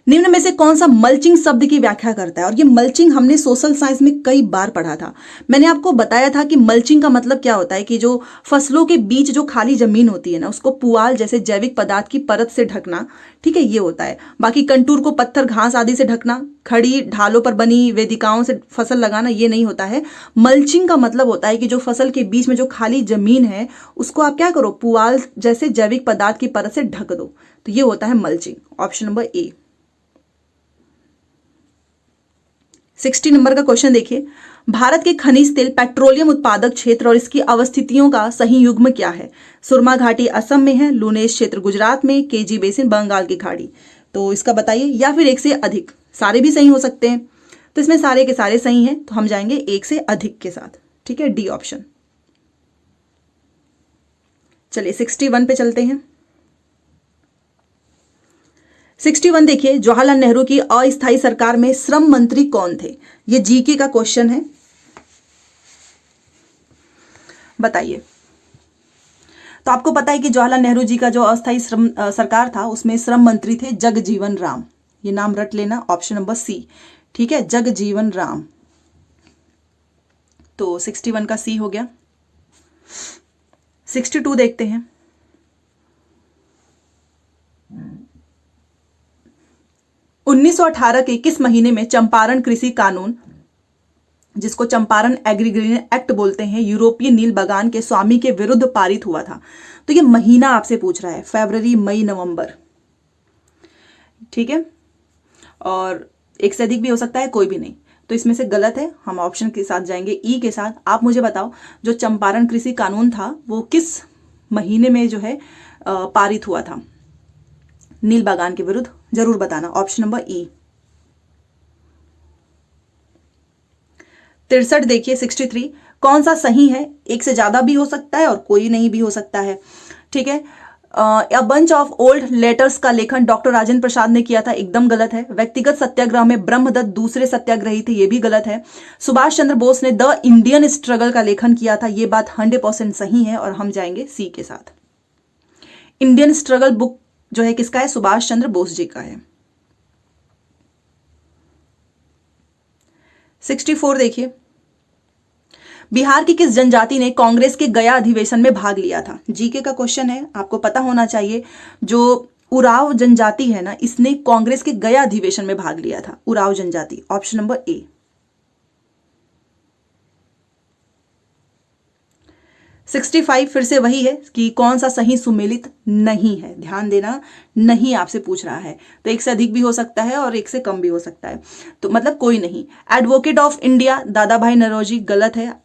निम्न में से कौन सा मल्चिंग शब्द की व्याख्या करता है। और ये मल्चिंग हमने सोशल साइंस में कई बार पढ़ा था। मैंने आपको बताया था कि मल्चिंग का मतलब क्या होता है कि जो फसलों के बीच जो खाली जमीन होती है ना उसको पुआल जैसे जैविक पदार्थ की परत से ढकना। ठीक है, ये होता है। बाकी कंटूर को पत्थर घास आदि से ढकना, खड़ी ढालों पर बनी वेदिकाओं से फसल लगाना, ये नहीं होता है। मल्चिंग का मतलब होता है कि जो फसल के बीच में जो खाली जमीन है उसको आप क्या करो, पुआल जैसे जैविक पदार्थ की परत से ढक दो। तो ये होता है मल्चिंग। ऑप्शन नंबर ए। 60 नंबर का क्वेश्चन देखिए, भारत के खनिज तेल पेट्रोलियम उत्पादक क्षेत्र और इसकी अवस्थितियों का सही युग्म क्या है। सुरमा घाटी असम में है, लूनेश क्षेत्र गुजरात में, केजी बेसिन बंगाल की खाड़ी। तो इसका बताइए, या फिर एक से अधिक, सारे भी सही हो सकते हैं। तो इसमें सारे के सारे सही हैं, तो हम जाएंगे एक से अधिक के साथ। ठीक है, डी ऑप्शन। चलिए 61 पे चलते हैं। 61 देखिए, जवाहरलाल नेहरू की अस्थायी सरकार में श्रम मंत्री कौन थे। ये जीके का क्वेश्चन है, बताइए। तो आपको पता है कि जवाहरलाल नेहरू जी का जो अस्थायी श्रम सरकार था उसमें श्रम मंत्री थे जगजीवन राम। ये नाम रट लेना, ऑप्शन नंबर सी। ठीक है, जगजीवन राम। तो 61 का सी हो गया। 62 देखते हैं, 1918 के किस महीने में चंपारण कृषि कानून, जिसको चंपारण एग्रीगेशन एक्ट बोलते हैं, यूरोपीय नील बगान के स्वामी के विरुद्ध पारित हुआ था। तो ये महीना आपसे पूछ रहा है, फरवरी, मई, नवंबर। ठीक है, और एक से अधिक भी हो सकता है, कोई भी नहीं। तो इसमें से गलत है, हम ऑप्शन के साथ जाएंगे, ई के साथ। आप मुझे बताओ, जो चंपारण कृषि कानून था वो किस महीने में जो है पारित हुआ था नील बागान के विरुद्ध, जरूर बताना। ऑप्शन नंबर ई। 63 देखिए, 63 कौन सा सही है। एक से ज्यादा भी हो सकता है और कोई नहीं भी हो सकता है। ठीक है, a bunch of old letters का लेखन डॉक्टर राजेंद्र प्रसाद ने किया था, एकदम गलत है। व्यक्तिगत सत्याग्रह में ब्रह्मदत्त दूसरे सत्याग्रही थे, ये भी गलत है। सुभाष चंद्र बोस ने द इंडियन स्ट्रगल का लेखन किया था, ये बात 100% सही है, और हम जाएंगे सी के साथ। इंडियन स्ट्रगल बुक जो है किसका है, सुभाष चंद्र बोस जी का है। 64 देखिए, बिहार की किस जनजाति ने कांग्रेस के गया अधिवेशन में भाग लिया था। जीके का क्वेश्चन है, आपको पता होना चाहिए। जो उराव जनजाति है ना, इसने कांग्रेस के गया अधिवेशन में भाग लिया था, उराव जनजाति। ऑप्शन नंबर ए। 65 फिर से वही है कि कौन सा सही सुमेलित नहीं है। ध्यान देना, नहीं आपसे पूछ रहा है, तो एक से अधिक भी हो सकता है और एक से कम भी हो सकता है, तो मतलब कोई नहीं। एडवोकेट ऑफ इंडिया दादा भाई नौरोजी, गलत है,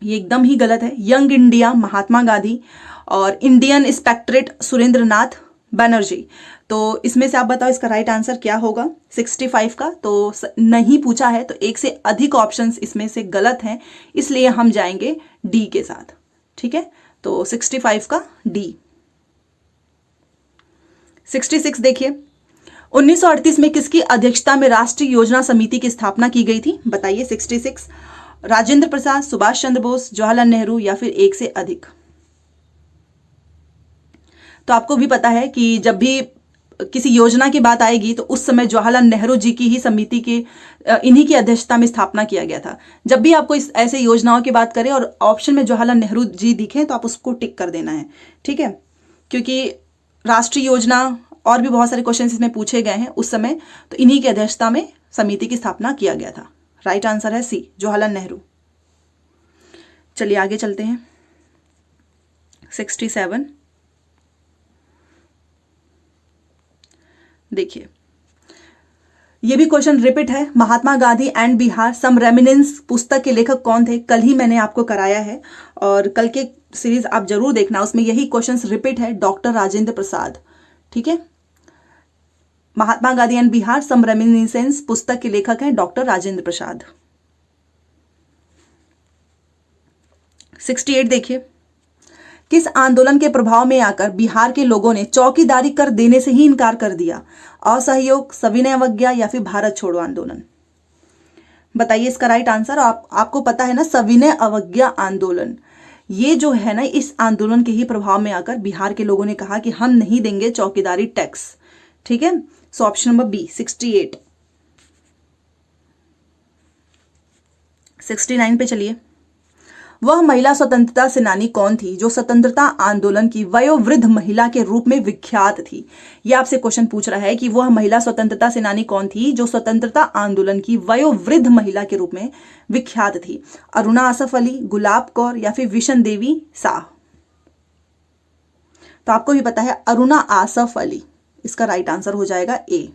ये एकदम ही गलत है। यंग इंडिया महात्मा गांधी, और इंडियन इंस्पेक्टरेट सुरेंद्र नाथ बनर्जी। तो इसमें से आप बताओ इसका राइट आंसर क्या होगा 65 का। तो नहीं पूछा है, तो एक से अधिक ऑप्शंस इसमें से गलत हैं, इसलिए हम जाएंगे डी के साथ। ठीक है, तो 65 का डी। 66 देखिए, 1938 में किसकी अध्यक्षता में राष्ट्रीय योजना समिति की स्थापना की गई थी, बताइए। 66 राजेंद्र प्रसाद, सुभाष चंद्र बोस, जवाहरलाल नेहरू या फिर एक से अधिक। तो आपको भी पता है कि जब भी किसी योजना की बात आएगी तो उस समय जवाहरलाल नेहरू जी की ही समिति के इन्हीं की अध्यक्षता में स्थापना किया गया था। जब भी आपको इस ऐसे योजनाओं की बात करें और ऑप्शन में जवाहरलाल नेहरू जी दिखे तो आप उसको टिक कर देना है। ठीक है, क्योंकि राष्ट्रीय योजना और भी बहुत सारे क्वेश्चन इसमें पूछे गए हैं उस समय, तो इन्हीं की अध्यक्षता में समिति की स्थापना किया गया था। राइट आंसर है सी, जवाहरलाल नेहरू। चलिए आगे चलते हैं। 67 देखिए, ये भी क्वेश्चन रिपीट है। Mahatma Gandhi and Bihar some reminiscence पुस्तक के लेखक कौन थे? कल ही मैंने आपको कराया है और कल के सीरीज आप जरूर देखना, उसमें यही क्वेश्चंस रिपीट है। डॉक्टर राजेंद्र प्रसाद। ठीक है, Mahatma Gandhi and Bihar some reminiscence पुस्तक के लेखक हैं डॉक्टर राजेंद्र प्रसाद। 68 देखिए, किस आंदोलन के प्रभाव में आकर बिहार के लोगों ने चौकीदारी कर देने से ही इनकार कर दिया? असहयोग, सविनय अवज्ञा या फिर भारत छोड़ो आंदोलन। बताइए इसका राइट आंसर। आपको पता है ना, सविनय अवज्ञा आंदोलन, ये जो है ना, इस आंदोलन के ही प्रभाव में आकर बिहार के लोगों ने कहा कि हम नहीं देंगे चौकीदारी टैक्स। ठीक है, सो ऑप्शन नंबर बी 68। 69 पे चलिए, वह महिला स्वतंत्रता सेनानी कौन थी जो स्वतंत्रता आंदोलन की वयोवृद्ध महिला के रूप में विख्यात थी? यह आपसे क्वेश्चन पूछ रहा है कि वह महिला स्वतंत्रता सेनानी कौन थी जो स्वतंत्रता आंदोलन की वयोवृद्ध महिला के रूप में विख्यात थी? अरुणा आसफ अली, गुलाब कौर या फिर विशन देवी शाह। तो आपको भी पता है अरुणा आसफ अली, इसका राइट आंसर हो जाएगा ए।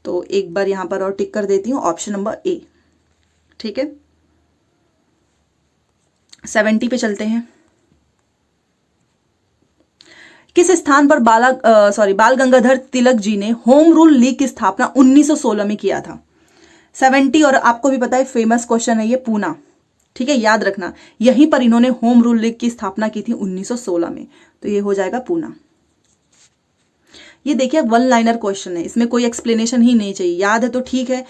तो एक बार यहां पर और टिक कर देती हूं, ऑप्शन नंबर ए। ठीक है, 70 पे चलते हैं। किस स्थान पर बाल गंगाधर तिलक जी ने होम रूल लीग की स्थापना 1916 में किया था? 70 और आपको भी पता है फेमस क्वेश्चन है ये, पूना। ठीक है, याद रखना, यहीं पर इन्होंने होम रूल लीग की स्थापना की थी 1916 में, तो ये हो जाएगा पूना। ये देखिए वन लाइनर क्वेश्चन है, इसमें कोई एक्सप्लेनेशन ही नहीं चाहिए, याद है तो ठीक है,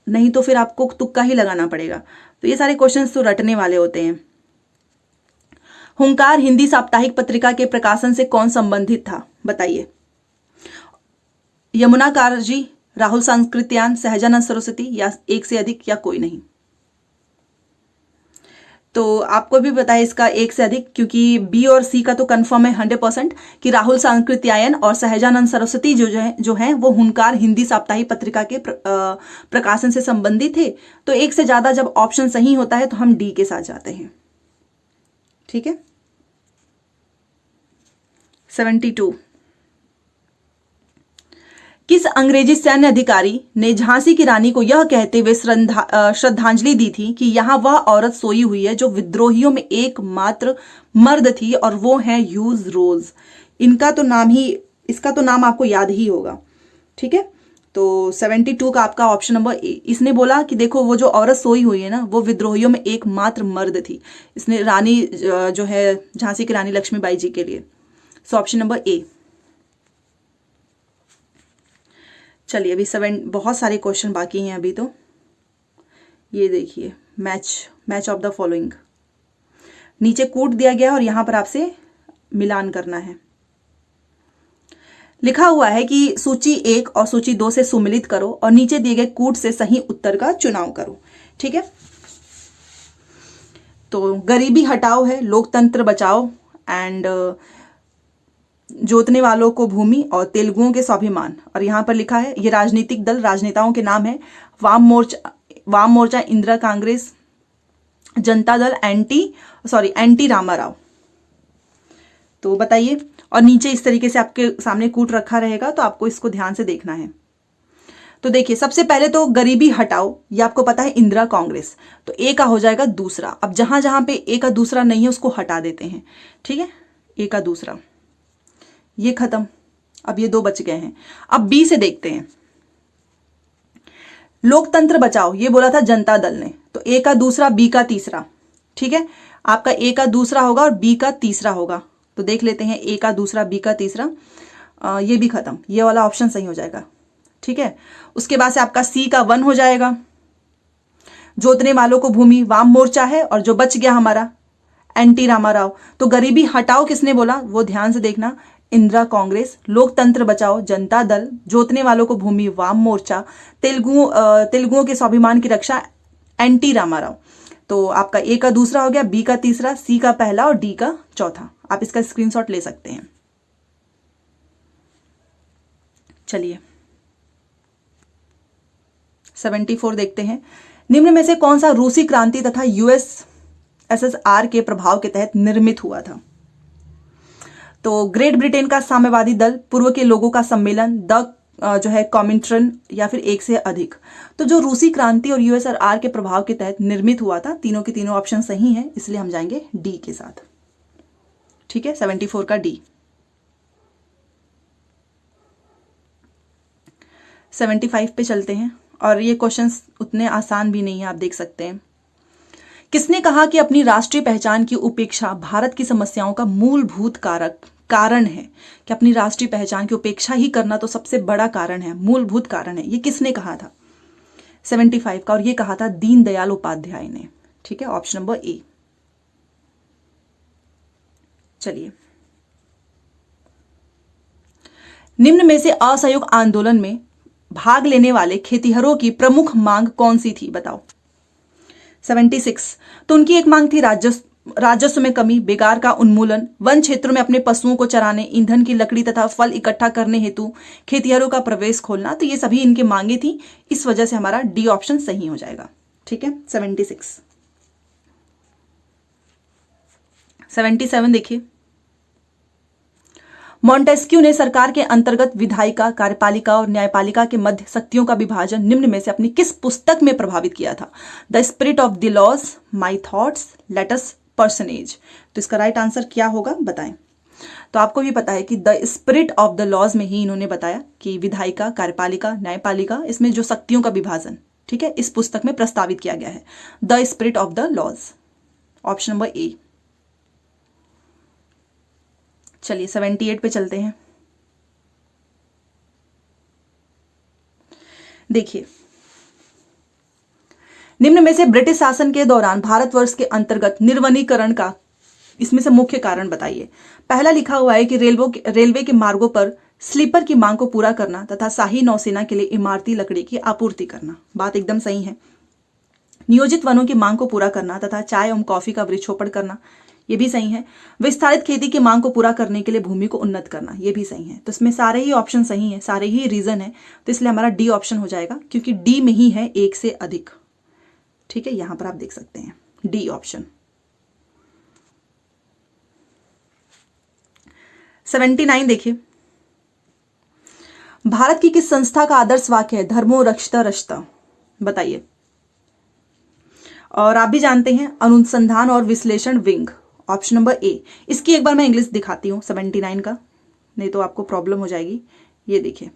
नहीं तो फिर आपको तुक्का ही लगाना पड़ेगा। तो ये सारे क्वेश्चन तो रटने वाले होते हैं। हुंकार हिंदी साप्ताहिक पत्रिका के प्रकाशन से कौन संबंधित था? बताइए। यमुना कारजी, राहुल सांकृत्यायन, सहजानंद सरस्वती या एक से अधिक या कोई नहीं। तो आपको भी पता है इसका एक से अधिक, क्योंकि बी और सी का तो कंफर्म है 100% कि राहुल सांकृत्यायन और सहजानंद सरस्वती जो है वो हुंकार हिंदी साप्ताहिक पत्रिका के प्रकाशन से संबंधित थे। तो एक से ज्यादा जब ऑप्शन सही होता है तो हम डी के साथ जाते हैं। ठीक है, 72 किस अंग्रेजी सैन्य अधिकारी ने झांसी की रानी को यह कहते हुए श्रद्धांजलि दी थी कि यहां वह औरत सोई हुई है जो विद्रोहियों में एकमात्र मर्द थी और वो है ह्यूज रोज। इसका तो नाम आपको याद ही होगा। ठीक है, तो 72 का आपका ऑप्शन नंबर ए। इसने बोला कि देखो वो जो औरत सोई हुई है ना वो विद्रोहियों में एकमात्र मर्द थी। इसने रानी जो है झांसी की रानी लक्ष्मीबाई जी के लिए। सो ऑप्शन नंबर ए। चलिए अभी बहुत सारे क्वेश्चन बाकी हैं अभी। तो ये देखिए, मैच ऑफ द फॉलोइंग, नीचे कूट दिया गया और यहां पर आपसे मिलान करना है। लिखा हुआ है कि सूची 1 और सूची 2 से सुमिलित करो और नीचे दिए गए कूट से सही उत्तर का चुनाव करो। ठीक है, तो गरीबी हटाओ है, लोकतंत्र बचाओ एंड जोतने वालों को भूमि और तेलुगुओं के स्वाभिमान। और यहां पर लिखा है ये राजनीतिक दल राजनेताओं के नाम है, वाम मोर्चा इंदिरा कांग्रेस, जनता दल एंटी रामाराव। तो बताइए, और नीचे इस तरीके से आपके सामने कूट रखा रहेगा तो आपको इसको ध्यान से देखना है। तो देखिए, सबसे पहले तो गरीबी हटाओ, ये आपको पता है इंदिरा कांग्रेस, तो ए का हो जाएगा दूसरा। अब जहां जहां पे ए का दूसरा नहीं है उसको हटा देते हैं। ठीक है, ए का दूसरा, ये खत्म। अब ये 2 बच गए हैं। अब बी से देखते हैं। लोकतंत्र बचाओ, ये बोला था जनता दल ने, तो ए का दूसरा बी का तीसरा, ठीक है। आपका ए का दूसरा होगा और बी का तीसरा होगा, तो देख लेते हैं ए का दूसरा बी का तीसरा, ये भी खत्म, ये वाला ऑप्शन सही हो जाएगा, ठीक है। उसके बाद से आपका सी का 1 हो जाएगा। जोतने वालों को भूमि वाम मोर्चा है, और जो बच गया हमारा एनटी रामाराव, तो गरीबी हटाओ किसने बोला, वो ध्यान से देखना, इंदिरा कांग्रेस। लोकतंत्र बचाओ जनता दल, जोतने वालों को भूमि वाम मोर्चा, तेलुगुओं के स्वाभिमान की रक्षा एनटी रामाराव। तो आपका ए का दूसरा हो गया, बी का तीसरा, सी का पहला और डी का चौथा। आप इसका स्क्रीनशॉट ले सकते हैं। चलिए 74 देखते हैं। निम्न में से कौन सा रूसी क्रांति तथा यूएसएसआर के प्रभाव के तहत निर्मित हुआ था। तो ग्रेट ब्रिटेन का साम्यवादी दल, पूर्व के लोगों का सम्मेलन, जो है कॉमिंट्रन, या फिर एक से अधिक। तो जो रूसी क्रांति और यूएसएसआर के प्रभाव के तहत निर्मित हुआ था, तीनों के तीनों ऑप्शन सही हैं, इसलिए हम जाएंगे डी के साथ, ठीक है। 74 का डी। 75 पे चलते हैं, और ये क्वेश्चंस उतने आसान भी नहीं है, आप देख सकते हैं। किसने कहा कि अपनी राष्ट्रीय पहचान की उपेक्षा भारत की समस्याओं का मूलभूत कारण है, कि अपनी राष्ट्रीय पहचान की उपेक्षा ही करना तो सबसे बड़ा कारण है, मूलभूत कारण है। ये किसने कहा था 75 का, और ये कहा था दीनदयाल उपाध्याय ने, ठीक है। Option number A. चलिए, निम्न में से असहयोग आंदोलन में भाग लेने वाले खेतिहरों की प्रमुख मांग कौन सी थी, बताओ। 76, तो उनकी एक मांग थी राजस्व में कमी, बेकार का उन्मूलन, वन क्षेत्रों में अपने पशुओं को चराने, ईंधन की लकड़ी तथा फल इकट्ठा करने हेतु खेतिहरों का प्रवेश खोलना। तो ये सभी इनकी मांगे थी, इस वजह से हमारा डी ऑप्शन सही हो जाएगा, ठीक है। 76। 77 देखिए। मॉन्टेस्क्यू ने सरकार के अंतर्गत विधायिका, कार्यपालिका और न्यायपालिका के मध्य शक्तियों का विभाजन निम्न में से अपनी किस पुस्तक में प्रभावित किया था। The spirit of the laws, my thoughts, lettres persanes. तो इसका राइट आंसर क्या होगा बताएं। तो आपको भी पता है कि the spirit of the laws में ही इन्होंने बताया कि विधायिका, कार्यपालिका, न्यायपालिका, इसमें जो शक्तियों का विभाजन, ठीक है, इस पुस्तक में प्रस्तावित किया गया है, the spirit of the laws. Option number A. चलिए 78 पे चलते हैं। देखिए, निम्न में से ब्रिटिश शासन के दौरान भारतवर्ष के अंतर्गत निर्वनीकरण का इसमें से मुख्य कारण बताइए। पहला लिखा हुआ है कि रेलवे के मार्गों पर स्लीपर की मांग को पूरा करना तथा शाही नौसेना के लिए इमारती लकड़ी की आपूर्ति करना। बात एकदम सही है। नियोजित वनों की मांग को पूरा करना तथा चाय एवं कॉफी का वृक्षोपण करना, ये भी सही है। विस्तारित खेती की मांग को पूरा करने के लिए भूमि को उन्नत करना, ये भी सही है। तो इसमें सारे ही ऑप्शन सही है, सारे ही रीजन है, तो इसलिए हमारा डी ऑप्शन हो जाएगा, क्योंकि डी में ही है एक से अधिक, ठीक है। यहां पर आप देख सकते हैं डी ऑप्शन। 79 देखिए। भारत की किस संस्था का आदर्श वाक्य है धर्मो रक्षता रक्षता, बताइए। और आप भी जानते हैं अनुसंधान और विश्लेषण विंग। ऑप्शन नंबर ए। इसकी एक बार मैं इंग्लिश दिखाती हूँ 79 का, नहीं तो आपको प्रॉब्लम हो जाएगी। ये देखिए,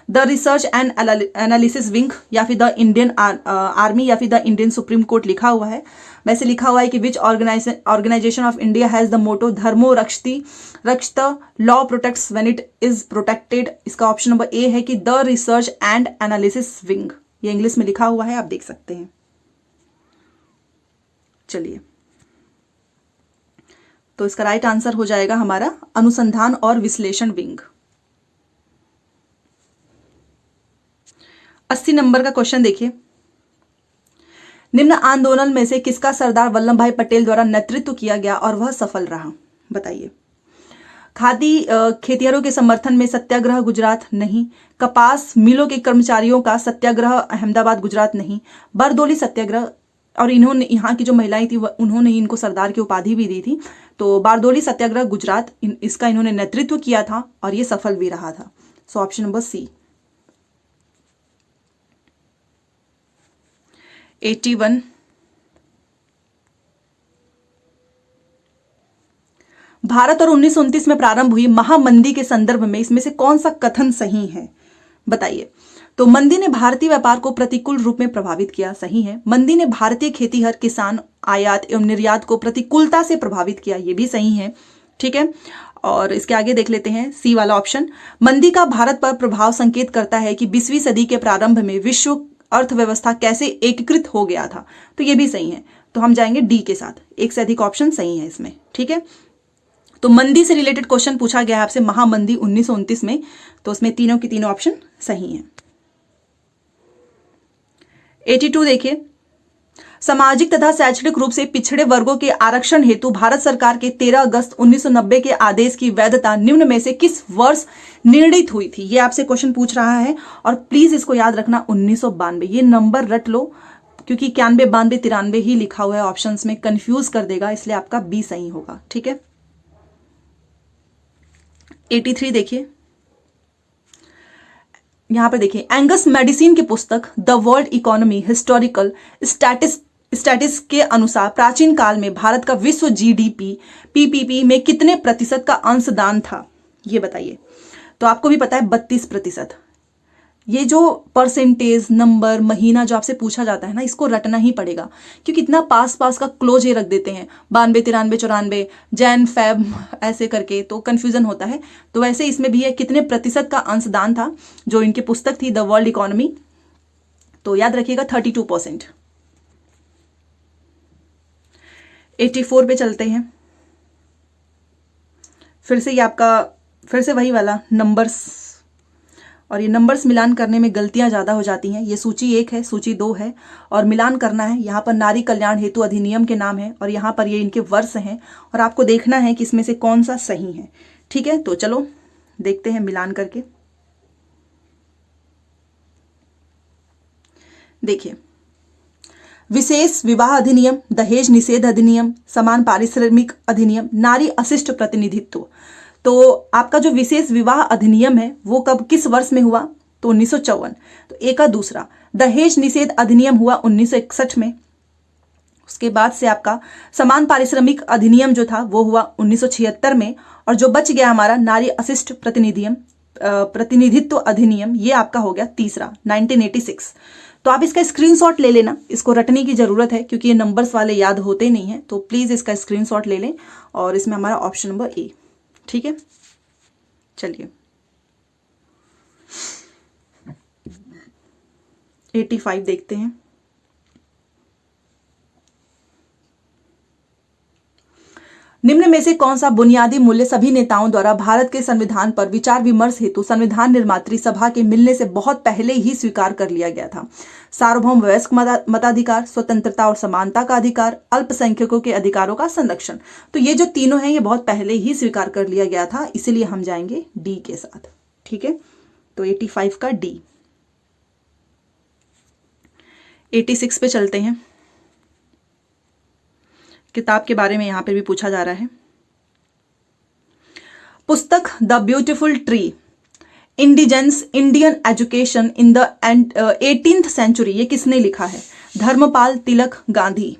the research and analysis wing, या फिर द इंडियन आर्मी, या फिर द इंडियन सुप्रीम कोर्ट लिखा हुआ है। वैसे लिखा हुआ है कि which organisation of India has the motto धर्मो रक्षति रक्षत, law protects when it is protected. इसका ऑप्शन नंबर ए है कि the research and analysis wing. ये इंग्लिश में लिखा हुआ है, आप देख सकते हैं। चलिए, तो इसका राइट आंसर हो जाएगा हमारा अनुसंधान और विश्लेषण विंग। 80 नंबर का क्वेश्चन देखिए। निम्न आंदोलन में से किसका सरदार वल्लभ भाई पटेल द्वारा नेतृत्व किया गया और वह सफल रहा, बताइए। खादी खेतिहरों के समर्थन में सत्याग्रह गुजरात नहीं। कपास मिलों के कर्मचारियों का सत्याग्रह अहमदाबाद गुजरात नहीं। बरदोली सत्याग्रह, और इन्होंने यहाँ की जो महिलाएं थी उन्होंने इनको सरदार की उपाधि भी दी थी। तो बारदोली सत्याग्रह गुजरात, इसका इन्होंने नेतृत्व किया था और ये सफल भी रहा था। So option number C. 81। भारत और 1929 में प्रारंभ हुई महामंदी के संदर्भ में इसमें से कौन सा कथन सही है, बताइए। तो मंदी ने भारतीय व्यापार को प्रतिकूल रूप में प्रभावित किया, सही है। मंदी ने भारतीय खेतीहर किसान आयात एवं निर्यात को प्रतिकूलता से प्रभावित किया, ये भी सही है, ठीक है। और इसके आगे देख लेते हैं सी वाला ऑप्शन, मंदी का भारत पर प्रभाव संकेत करता है कि 20वीं सदी के प्रारंभ में विश्व अर्थव्यवस्था कैसे एकीकृत हो गया था, तो ये भी सही है। तो हम जाएंगे डी के साथ, एक से अधिक ऑप्शन सही है इसमें, ठीक है। तो मंदी से रिलेटेड क्वेश्चन पूछा गया है आपसे, महामंदी 1929 में, तो उसमें तीनों की तीनों ऑप्शन सही हैं। 82 देखिए, सामाजिक तथा शैक्षणिक रूप से पिछड़े वर्गों के आरक्षण हेतु भारत सरकार के 13 अगस्त 1990 के आदेश की वैधता निम्न में से किस वर्ष निर्णीत हुई थी, ये आपसे क्वेश्चन पूछ रहा है। और प्लीज इसको याद रखना 1992, ये नंबर रट लो क्योंकि 91, 92, 93 ही लिखा हुआ है ऑप्शंस में, कंफ्यूज कर देगा, इसलिए आपका बी सही होगा, ठीक है। 83 देखिए, यहां पर देखिए, एंगस मेडिसिन की पुस्तक द वर्ल्ड इकोनॉमी हिस्टोरिकल स्टैटिस के अनुसार प्राचीन काल में भारत का विश्व जीडीपी पीपीपी में कितने प्रतिशत का अंशदान था, ये बताइए। तो आपको भी पता है 32%। ये जो परसेंटेज, नंबर, महीना जो आपसे पूछा जाता है ना, इसको रटना ही पड़ेगा क्योंकि इतना पास पास का क्लोज ये रख देते हैं, 92, 93, 94, जैन, फेब ऐसे करके, तो कंफ्यूजन होता है। तो वैसे इसमें भी है कितने प्रतिशत का अंशदान था, जो इनकी पुस्तक थी द वर्ल्ड इकोनॉमी, तो याद रखिएगा 32%। 84 पे चलते हैं, फिर से ये आपका फिर से वही वाला नंबर्स, और ये नंबर्स मिलान करने में गलतियां ज़्यादा हो जाती हैं। ये सूची 1 है, सूची 2 है, और मिलान करना है। यहाँ पर नारी कल्याण हेतु अधिनियम के नाम है और यहाँ पर ये इनके वर्ष हैं, और आपको देखना है कि इसमें से कौन सा सही है, ठीक है। तो चलो देखते हैं मिलान करके। देखिए, विशेष विवाह अधिनियम, दहेज निषेध अधिनियम, समान पारिश्रमिक अधिनियम, नारी अशिष्ट प्रतिनिधित्व। तो आपका जो विशेष विवाह अधिनियम है वो कब, किस वर्ष में हुआ, तो 1954। तो एक का दूसरा, दहेज निषेध अधिनियम हुआ 1961 में। उसके बाद से आपका समान पारिश्रमिक अधिनियम जो था वो हुआ 1976 में, और जो बच गया हमारा नारी अशिष्ट प्रतिनिधित्व अधिनियम, ये आपका हो गया तीसरा 1986। तो आप इसका स्क्रीनशॉट ले लेना, इसको रटने की जरूरत है क्योंकि ये नंबर्स वाले याद होते नहीं है, तो प्लीज इसका स्क्रीनशॉट ले लें। और इसमें हमारा ऑप्शन नंबर ए, ठीक है। चलिए 85 देखते हैं। निम्न में से कौन सा बुनियादी मूल्य सभी नेताओं द्वारा भारत के संविधान पर विचार विमर्श हेतु संविधान निर्मात्री सभा के मिलने से बहुत पहले ही स्वीकार कर लिया गया था? सार्वभौम वयस्क मताधिकार, स्वतंत्रता और समानता का अधिकार, अल्पसंख्यकों के अधिकारों का संरक्षण। तो ये जो तीनों हैं ये बहुत पहले ही स्वीकार कर लिया गया था, इसीलिए हम जाएंगे डी के साथ, ठीक है। तो 85 का डी। 86 पे चलते हैं। किताब के बारे में यहां पर भी पूछा जा रहा है। पुस्तक the beautiful tree, indigenous Indian education in the 18th century, ये किसने लिखा है? धर्मपाल तिलक गांधी।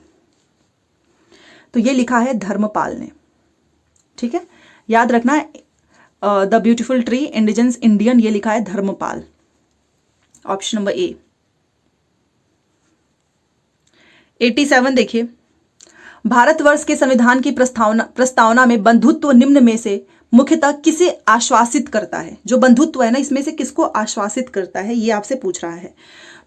तो ये लिखा है धर्मपाल ने, ठीक है। याद रखना, the beautiful tree, indigenous Indian, ये लिखा है धर्मपाल, ऑप्शन नंबर ए। 87 देखिए, भारतवर्ष के संविधान की प्रस्तावना में बंधुत्व निम्न में से मुख्यतः किसे आश्वासित करता है? जो बंधुत्व है ना, इसमें से किसको आश्वासित करता है, ये आपसे पूछ रहा है।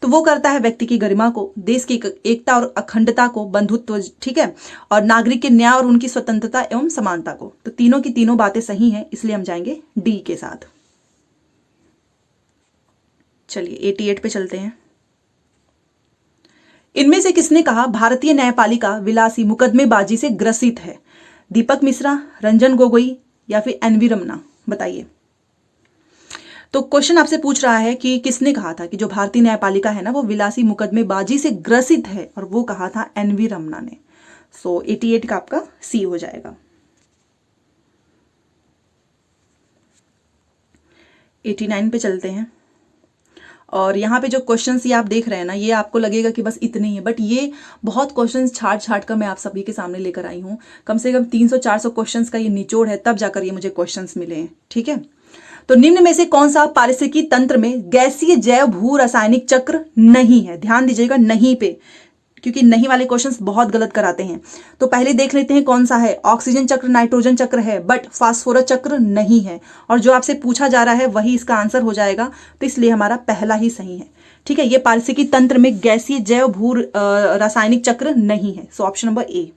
तो वो करता है व्यक्ति की गरिमा को, देश की एकता और अखंडता को, बंधुत्व, ठीक है, और नागरिक के न्याय और उनकी स्वतंत्रता एवं समानता को। तो तीनों की तीनों बातें सही हैं, इसलिए हम जाएंगे डी के साथ। चलिए 88 पे चलते हैं। इनमें से किसने कहा भारतीय न्यायपालिका विलासी मुकदमेबाजी से ग्रसित है? दीपक मिश्रा, रंजन गोगोई या फिर एनवी रमना? बताइए। तो क्वेश्चन आपसे पूछ रहा है कि किसने कहा था कि जो भारतीय न्यायपालिका है ना वो विलासी मुकदमेबाजी से ग्रसित है, और वो कहा था एनवी रमना ने। सो 88 का आपका सी हो जाएगा। 89 पे चलते हैं। और यहाँ पे जो क्वेश्चंस ये आप देख रहे हैं ना, ये आपको लगेगा कि बस इतने ही है, बट ये बहुत क्वेश्चंस छाट छाट कर मैं आप सभी के सामने लेकर आई हूँ। कम से कम 300-400 क्वेश्चंस का ये निचोड़ है, तब जाकर ये मुझे क्वेश्चंस मिले हैं। ठीक है, तो निम्न में से कौन सा पारिस्थितिकी तंत्र में गैसीय जैव भू रासायनिक चक्र नहीं है? ध्यान दीजिएगा नहीं पे, क्योंकि नहीं वाले क्वेश्चंस बहुत गलत कराते हैं। तो पहले देख लेते हैं कौन सा है। ऑक्सीजन चक्र, नाइट्रोजन चक्र है, बट फास्फोरस चक्र नहीं है, और जो आपसे पूछा जा रहा है वही इसका आंसर हो जाएगा, तो इसलिए हमारा पहला ही सही है। ठीक है, ये पारिस्थितिकी तंत्र में गैसीय जैव भू रासायनिक चक्र नहीं है, सो ऑप्शन नंबर ए।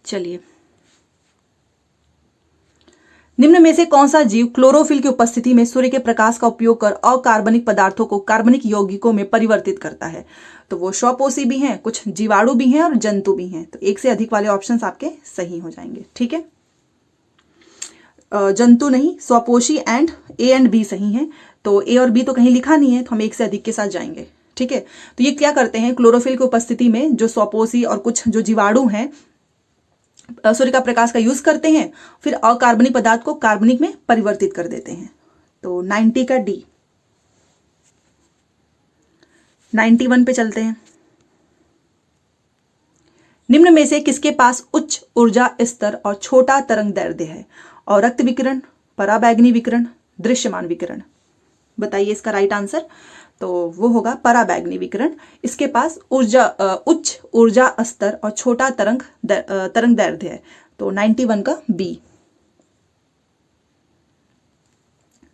चलिए, निम्न में से कौन सा जीव क्लोरोफिल की उपस्थिति में सूर्य के प्रकाश का उपयोग कर अकार्बनिक पदार्थों को कार्बनिक यौगिकों में परिवर्तित करता है? तो वो स्वपोषी भी हैं, कुछ जीवाणु भी हैं और जंतु भी हैं, तो एक से अधिक वाले ऑप्शंस आपके सही हो जाएंगे। ठीक है, जंतु नहीं, स्वपोषी एंड ए एंड बी सही हैं, तो ए और बी तो कहीं लिखा नहीं है, तो हम एक से अधिक के साथ जाएंगे। ठीक है, तो ये क्या करते हैं, क्लोरोफिल की उपस्थिति में जो स्वपोषी और कुछ जो जीवाणु हैं सूर्य का प्रकाश का यूज करते हैं, फिर अकार्बनिक पदार्थ को कार्बनिक में परिवर्तित कर देते हैं। तो 90 का डी। 91 पे चलते हैं। निम्न में से किसके पास उच्च ऊर्जा स्तर और छोटा तरंग दैर्ध्य है? और रक्त विकिरण, पराबैंगनी विकिरण, दृश्यमान विकिरण। बताइए इसका राइट आंसर। तो वो होगा पराबैंगनी विकिरण। इसके पास उच्च ऊर्जा स्तर और छोटा तरंग दैर्ध्य है, तो 91 का बी।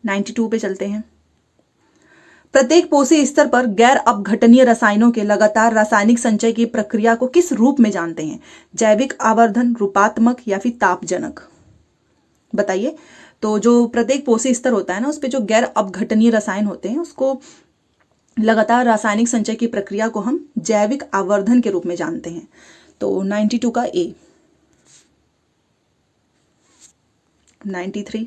92 पे चलते हैं। प्रत्येक पोषी स्तर पर गैर अपघटनीय रसायनों के लगातार रासायनिक संचय की प्रक्रिया को किस रूप में जानते हैं? जैविक आवर्धन, रूपात्मक या फिर तापजनक? बताइए। तो जो प्रत्येक पोषी स्तर होता है ना, उस पे जो गैर अपघटनीय रसायन होते हैं, उसको लगातार रासायनिक संचय की प्रक्रिया को हम जैविक आवर्धन के रूप में जानते हैं। तो 92 का ए। 93।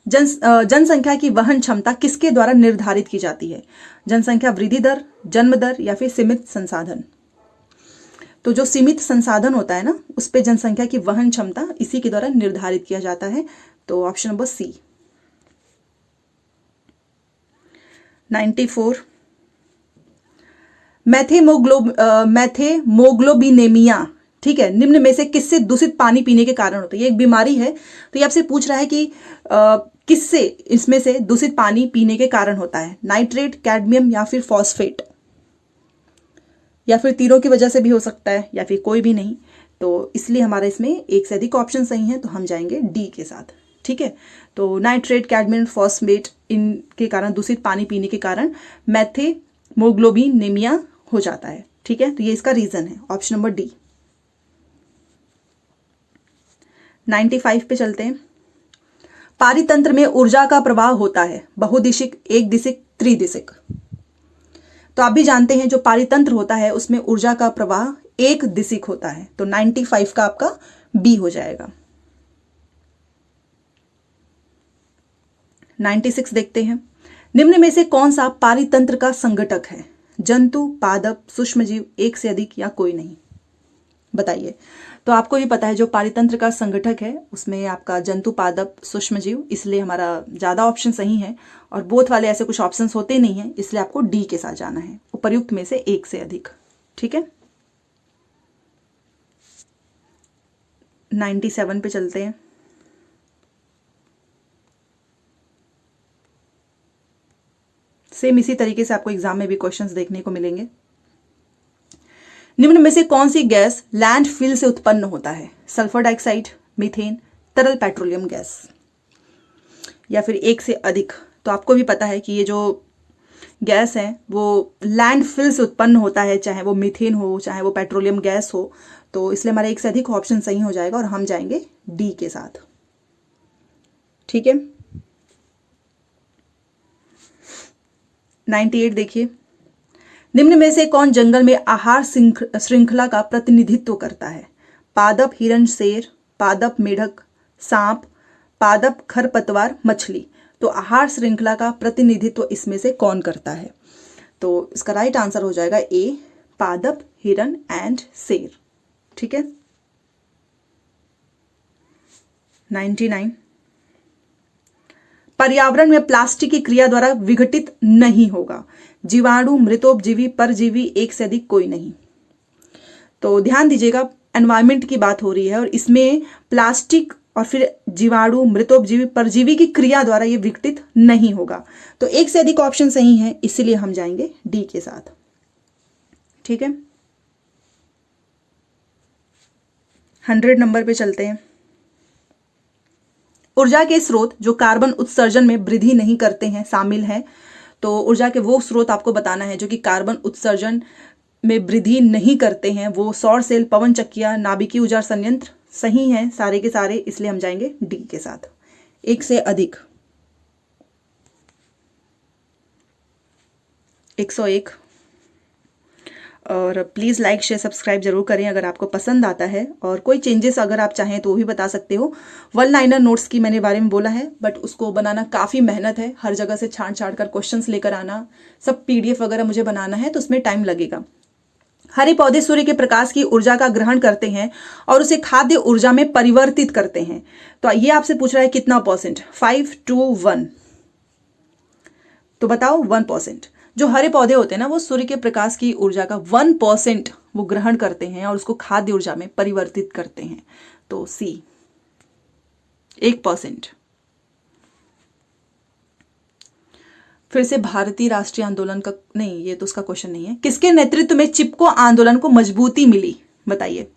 जनसंख्या की वहन क्षमता किसके द्वारा निर्धारित की जाती है? जनसंख्या वृद्धि दर, जन्म दर या फिर सीमित संसाधन? तो जो सीमित संसाधन होता है ना, उस पे जनसंख्या की वहन क्षमता इसी के द्वारा निर्धारित किया जाता है, तो ऑप्शन नंबर सी। 94। मैथेमोग्लोबिनेमिया, ठीक है, निम्न में से किससे दूषित पानी पीने के कारण होता है? ये एक बीमारी है, तो ये आपसे पूछ रहा है कि किससे इसमें से दूषित पानी पीने के कारण होता है? नाइट्रेट, कैडमियम या फिर फॉस्फेट, या फिर तीनों की वजह से भी हो सकता है, या फिर कोई भी नहीं। तो इसलिए हमारा इसमें एक से अधिक ऑप्शन सही है, तो हम जाएंगे डी के साथ। ठीक है, तो नाइट्रेट, कैडमियम, फॉस्फेट, इनके कारण, दूषित पानी पीने के कारण मैथेमोग्लोबिनेमिया हो जाता है। ठीक है, तो ये इसका रीजन है, ऑप्शन नंबर डी। 95 पे चलते हैं। पारितंत्र में ऊर्जा का प्रवाह होता है बहुदिशिक, एक दिशिक, त्रिदिशिक? तो आप भी जानते हैं जो पारितंत्र होता है उसमें ऊर्जा का प्रवाह एक दिशिक होता है, तो 95 का आपका बी हो जाएगा। 96 देखते हैं। निम्न में से कौन सा पारितंत्र का संघटक है? जंतु, पादप, सूक्ष्मजीव, एक से अधिक या कोई नहीं? बताइए। तो आपको भी पता है जो पारितंत्र का संगठक है उसमें आपका जंतु, पादप, सूक्ष्मजीव, इसलिए हमारा ज्यादा ऑप्शन सही है, और बोथ वाले ऐसे कुछ ऑप्शंस होते नहीं हैं, इसलिए आपको डी के साथ जाना है, उपर्युक्त में से एक से अधिक। ठीक है, 97 पे चलते हैं। सेम इसी तरीके से आपको एग्जाम में भी क्वेश्चंस देखने को मिलेंगे। निम्न में से कौन सी गैस लैंडफिल से उत्पन्न होता है? सल्फर डाइऑक्साइड, मीथेन, तरल पेट्रोलियम गैस, या फिर एक से अधिक? तो आपको भी पता है कि ये जो गैस है वो लैंडफिल से उत्पन्न होता है, चाहे वो मीथेन हो, चाहे वो पेट्रोलियम गैस हो, तो इसलिए हमारा एक से अधिक ऑप्शन सही हो जाएगा और हम जाएंगे डी के साथ। ठीक है, 98 देखिए। निम्न में से कौन जंगल में आहार श्रृंखला का प्रतिनिधित्व करता है? पादप, हिरण, शेर, पादप, मेढक, सांप, पादप, खरपतवार, मछली? तो आहार श्रृंखला का प्रतिनिधित्व इसमें से कौन करता है? तो इसका राइट आंसर हो जाएगा ए, पादप, हिरण एंड शेर। ठीक है, 99। पर्यावरण में प्लास्टिक की क्रिया द्वारा विघटित नहीं होगा। जीवाणु, मृतोपजीवी, परजीवी, एक से अधिक कोई नहीं। तो ध्यान दीजिएगा, एनवायरमेंट की बात हो रही है और इसमें प्लास्टिक और फिर जीवाणु, मृतोपजीवी, परजीवी की क्रिया द्वारा ये विघटित नहीं होगा। तो एक से अधिक ऑप्शन सही है, इसीलिए हम जाएंगे डी के साथ। ठीक है, 100 नंबर पे चलते हैं। ऊर्जा के स्रोत जो कार्बन उत्सर्जन में वृद्धि नहीं करते हैं शामिल हैं। तो ऊर्जा के वो स्रोत आपको बताना है जो कि कार्बन उत्सर्जन में वृद्धि नहीं करते हैं। वो सौर सेल, पवन चक्कियां, नाभिकीय ऊर्जा संयंत्र सही हैं सारे के सारे, इसलिए हम जाएंगे डी के साथ। एक से अधिक 101। और प्लीज़ लाइक, शेयर, सब्सक्राइब जरूर करें अगर आपको पसंद आता है। और कोई चेंजेस अगर आप चाहें तो वो भी बता सकते हो। 1 लाइनर नोट्स की मैंने बारे में बोला है, बट उसको बनाना काफ़ी मेहनत है। हर जगह से छांट छांट कर क्वेश्चंस लेकर आना, सब PDF वगैरह मुझे बनाना है, तो उसमें टाइम लगेगा। हरे पौधे सूर्य के प्रकाश की ऊर्जा का ग्रहण करते हैं और उसे खाद्य ऊर्जा में परिवर्तित करते हैं। तो ये आपसे पूछ रहा है कितना %? 5 to 1। तो बताओ 1%। जो हरे पौधे होते हैं ना, वो सूर्य के प्रकाश की ऊर्जा का 1% वो ग्रहण करते हैं और उसको खाद्य ऊर्जा में परिवर्तित करते हैं। तो सी 1%। फिर से भारतीय राष्ट्रीय आंदोलन का नहीं, ये तो उसका क्वेश्चन नहीं है। किसके नेतृत्व में चिपको आंदोलन को मजबूती मिली, बताइए।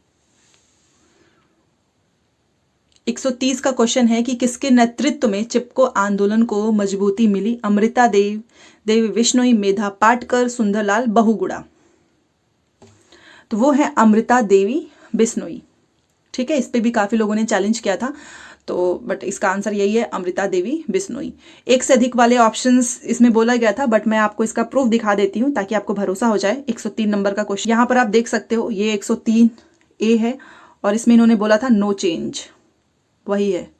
130 का क्वेश्चन है कि किसके नेतृत्व में चिपको आंदोलन को मजबूती मिली। अमृता देव, देवी बिश्नोई, मेधा पाटकर, सुंदरलाल बहुगुणा। तो वो है अमृता देवी बिश्नोई। ठीक है, इस पे भी काफी लोगों ने चैलेंज किया था, तो बट इसका आंसर यही है, अमृता देवी बिश्नोई। एक से अधिक वाले ऑप्शंस इसमें बोला गया था, बट मैं आपको इसका प्रूफ दिखा देती हूँ ताकि आपको भरोसा हो जाए। 103 नंबर का क्वेश्चन यहाँ पर आप देख सकते हो, ये 103A है और इसमें इन्होंने बोला था नो चेंज, वही है,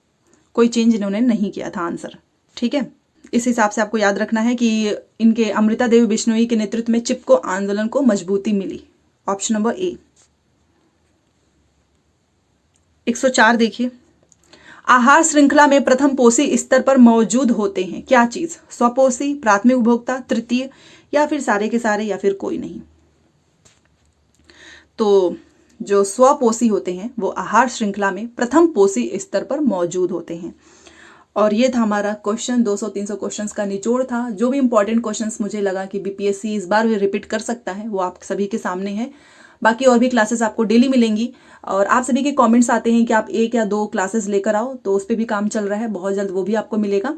कोई चेंज इन्होंने नहीं किया था आंसर। ठीक है, इस हिसाब से आपको याद रखना है कि इनके अमृता देवी बिश्नोई के नेतृत्व में चिपको आंदोलन को मजबूती मिली। ऑप्शन नंबर ए। 104 देखिए, आहार श्रृंखला में प्रथम पोषी स्तर पर मौजूद होते हैं क्या चीज? स्वपोषी, प्राथमिक उपभोक्ता, तृतीय, या फिर सारे के सारे, या फिर कोई नहीं। तो जो स्वपोषी होते हैं वो आहार श्रृंखला में प्रथम पोषी स्तर पर मौजूद होते हैं। और ये था हमारा क्वेश्चन, 200-300 क्वेश्चंस का निचोड़ था। जो भी इंपॉर्टेंट क्वेश्चंस मुझे लगा कि BPSC इस बार भी रिपीट कर सकता है, वो आप सभी के सामने है। बाकी और भी क्लासेस आपको डेली मिलेंगी और आप सभी के कमेंट्स आते हैं कि आप 1 या 2 क्लासेस लेकर आओ, तो उस पर भी काम चल रहा है, बहुत जल्द वो भी आपको मिलेगा।